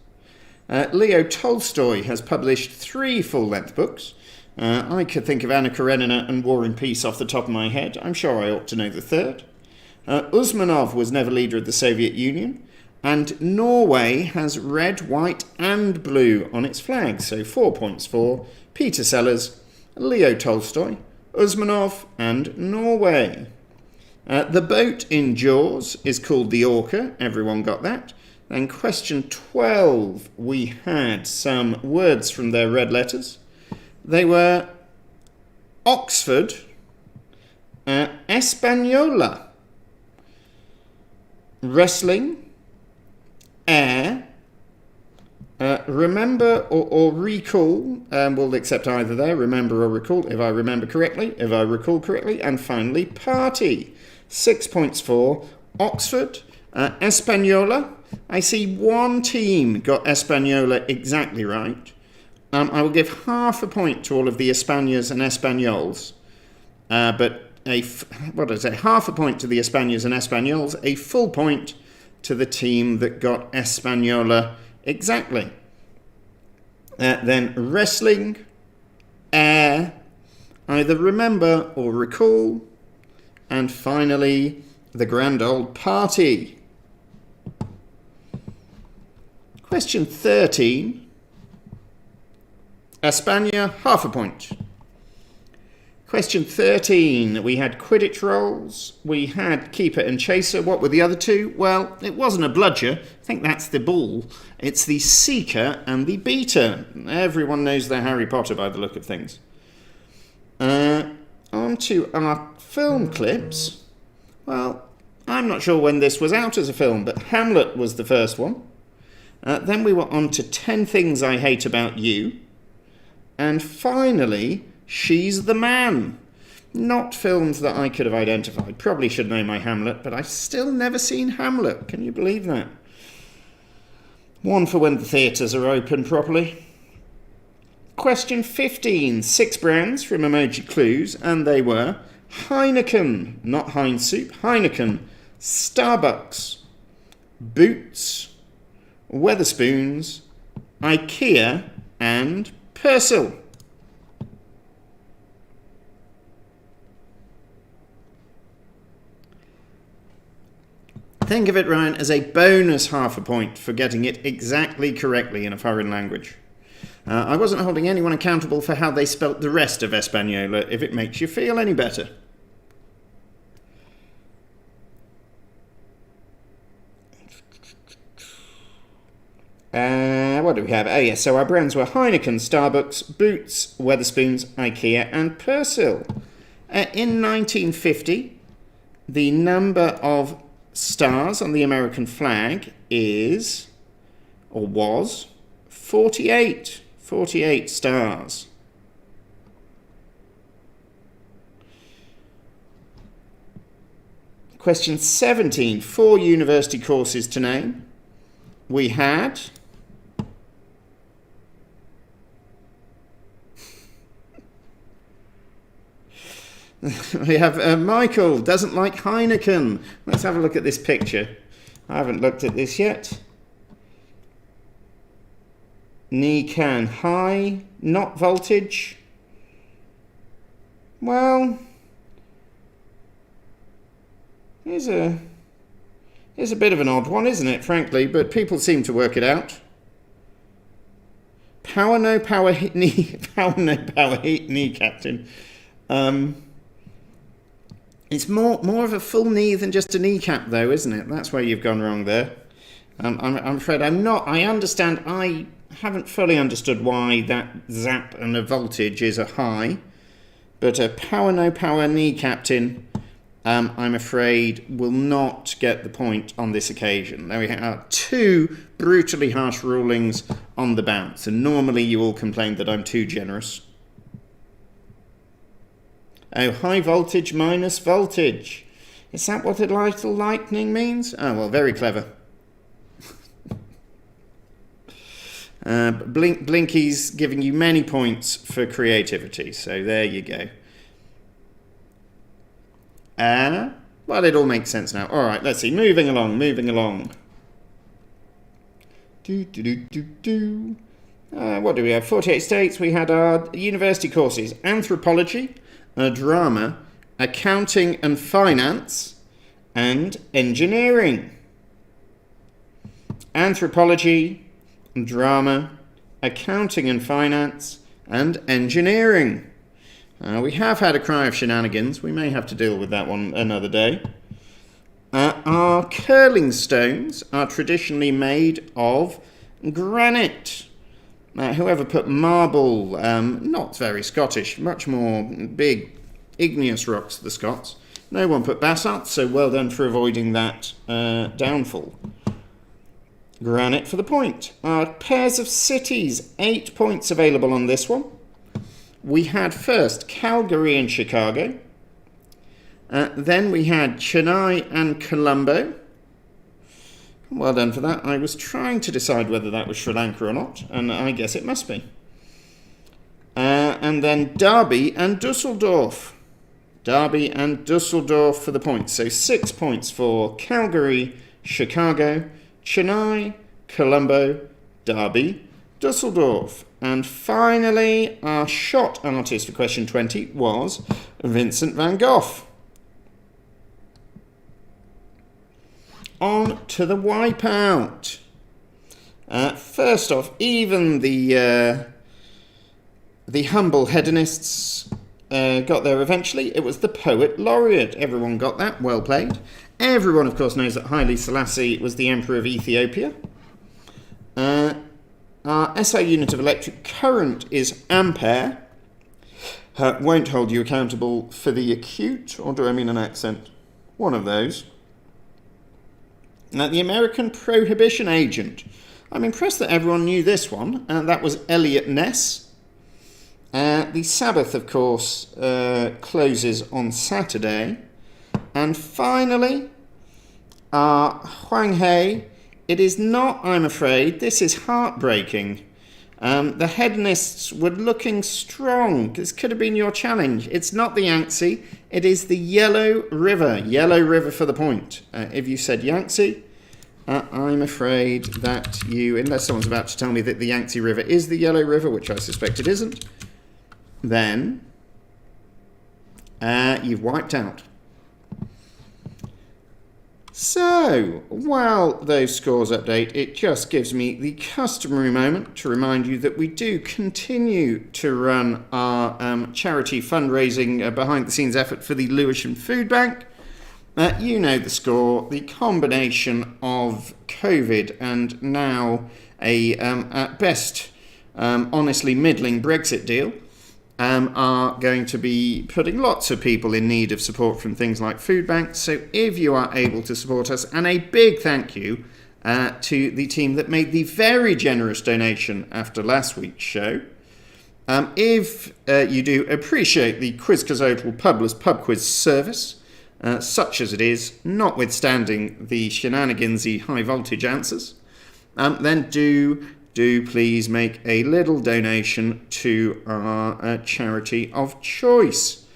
Leo Tolstoy has published 3 full-length books. I could think of Anna Karenina and War and Peace off the top of my head. I'm sure I ought to know the third. Usmanov was never leader of the Soviet Union. And Norway has red, white and blue on its flag. So 4 points for Peter Sellers, Leo Tolstoy, Usmanov and Norway. The boat in Jaws is called the Orca. Everyone got that. Then question 12, we had some words from their red letters. They were Oxford, Española, wrestling, air, remember or recall. We'll accept either there, remember or recall, if I remember correctly, if I recall correctly. And finally, party. 6 points for Oxford, Española. I see one team got Española exactly right. I will give half a point to all of the Españas and Españols, but half a point to the Españas and Españols, a full point to the team that got Española exactly. Then wrestling, air, either remember or recall, and finally the grand old party. Question 13. España, half a point. Question 13. We had Quidditch rolls. We had keeper and chaser. What were the other two? Well, it wasn't a bludger. I think that's the ball. It's the seeker and the beater. Everyone knows their Harry Potter by the look of things. On to our film clips. Well, I'm not sure when this was out as a film, but Hamlet was the first one. Then we were on to 10 Things I Hate About You. And finally, She's the Man. Not films that I could have identified. Probably should know my Hamlet, but I've still never seen Hamlet. Can you believe that? One for when the theatres are open properly. Question 15. 6 brands from Emoji Clues, and they were Heineken, not Heinz Soup, Heineken, Starbucks, Boots, Wetherspoons, IKEA, and Persil. Think of it, Ryan, as a bonus half a point for getting it exactly correctly in a foreign language. I wasn't holding anyone accountable for how they spelt the rest of Española, if it makes you feel any better. What do we have? Oh yes, so our brands were Heineken, Starbucks, Boots, Wetherspoons, IKEA and Persil. In 1950, the number of stars on the American flag is, or was, 48. 48 stars. Question 17, 4 university courses to name. We had Michael doesn't like Heineken. Let's have a look at this picture. I haven't looked at this yet. Nikan, high, not voltage. Well, here's a bit of an odd one, isn't it, frankly, but people seem to work it out. Power no power hit knee, power no power hit knee, Captain. It's more of a full knee than just a kneecap, though, isn't it? That's where you've gone wrong there. I'm afraid I'm not. I understand. I haven't fully understood why that zap and a voltage is a high, but a power no power knee, Captain, I'm afraid will not get the point on this occasion. There we have 2 brutally harsh rulings on the bounce, and normally you all complain that I'm too generous. Oh, high voltage minus voltage. Is that what a little lightning means? Oh, well, very clever. Blinky's giving you many points for creativity, so there you go. Well, it all makes sense now. All right, let's see. Moving along. What do we have? 48 states. We had our university courses. Anthropology, drama, accounting and finance, and engineering. Anthropology, drama, accounting and finance, and engineering. We have had a cry of shenanigans. We may have to deal with that one another day. Our curling stones are traditionally made of granite. Whoever put marble, not very Scottish, much more big, igneous rocks, the Scots. No one put basalt, so well done for avoiding that downfall. Granite for the point. Our pairs of cities, 8 points available on this one. We had first Calgary and Chicago. Then we had Chennai and Colombo. Well done for that. I was trying to decide whether that was Sri Lanka or not, and I guess it must be. And then Derby and Dusseldorf. Derby and Dusseldorf for the points. So 6 points for Calgary, Chicago, Chennai, Colombo, Derby, Dusseldorf. And finally, our shot artist for question 20 was Vincent van Gogh. On to the wipeout. First off, even the humble hedonists got there eventually. It was the poet laureate. Everyone got that. Well played. Everyone, of course, knows that Haile Selassie was the emperor of Ethiopia. Our SI unit of electric current is ampere. Won't hold you accountable for the acute, or do I mean an accent? One of those. Now, the American prohibition agent. I'm impressed that everyone knew this one, and that was Eliot Ness. The Sabbath, of course, closes on Saturday. And finally, Huang He. It is not, I'm afraid. This is heartbreaking. The hedonists were looking strong. This could have been your challenge. It's not the Yangtze. It is the Yellow River. Yellow River for the point. If you said Yangtze, I'm afraid that you, unless someone's about to tell me that the Yangtze River is the Yellow River, which I suspect it isn't, then you've wiped out. So, while those scores update, it just gives me the customary moment to remind you that we do continue to run our charity fundraising behind-the-scenes effort for the Lewisham Food Bank. You know the score. The combination of COVID and now a, at best, honestly middling Brexit deal are going to be putting lots of people in need of support from things like food banks. So if you are able to support us, and a big thank you to the team that made the very generous donation after last week's show. If you do appreciate the Quizcazoatl publess pub quiz service, such as it is, notwithstanding the shenanigansy high voltage answers, then do please make a little donation to our charity of choice.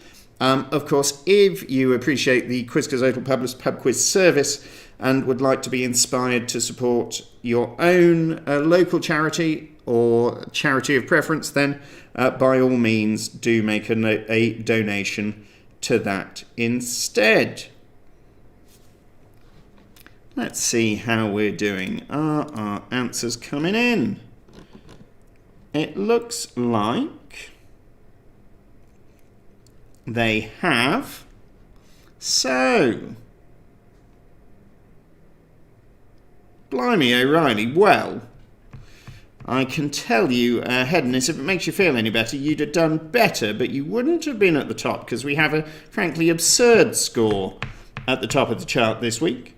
Of course, if you appreciate the Quizcazoatl Publess Pub Quiz service and would like to be inspired to support your own local charity or charity of preference, then by all means do make a donation to that instead. Let's see how we're doing. Are our answers coming in? It looks like they have. So, blimey O'Reilly, well, I can tell you, Hedonist, if it makes you feel any better, you'd have done better, but you wouldn't have been at the top because we have a frankly absurd score at the top of the chart this week.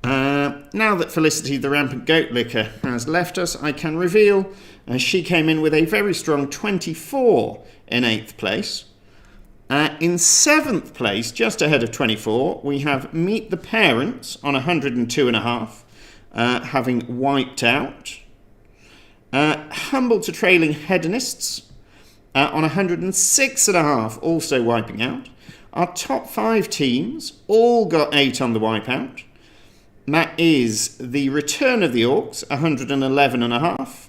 Now that Felicity the Rampant Goat Licker has left us, I can reveal she came in with a very strong 24 in 8th place. In 7th place, just ahead of 24, we have Meet the Parents on 102.5, having wiped out. Humble to Trailing Hedonists on 106.5, also wiping out. Our top 5 teams all got 8 on the wipeout. That is the Return of the Orcs, 111.5.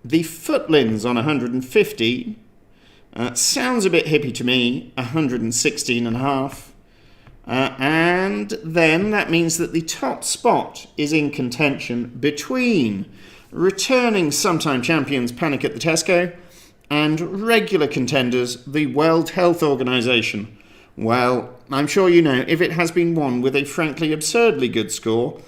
The Footlins on 115. Sounds a bit hippie to me, 116.5. And then that means that the top spot is in contention between returning sometime champions Panic at the Tesco and regular contenders, the World Health Organization. Well, I'm sure you know, if it has been won with a frankly absurdly good score,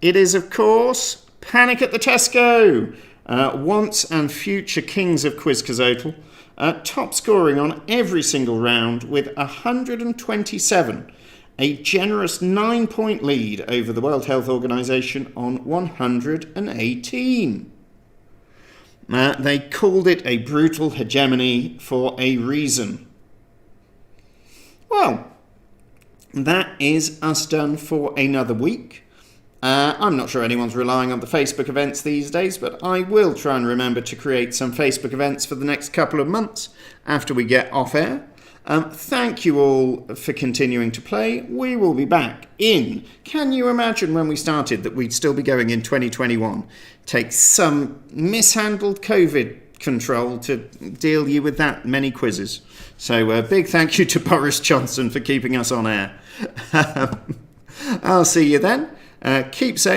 it is, of course, Panic at the Tesco, once and future kings of Quizcazoatl, top scoring on every single round with 127, a generous 9-point lead over the World Health Organization on 118. They called it a brutal hegemony for a reason. Well, that is us done for another week. I'm not sure anyone's relying on the Facebook events these days, but I will try and remember to create some Facebook events for the next couple of months after we get off air. Thank you all for continuing to play. We will be back in... Can you imagine when we started that we'd still be going in 2021? Take some mishandled COVID control to deal you with that many quizzes. So big thank you to Boris Johnson for keeping us on air. I'll see you then. Keep safe.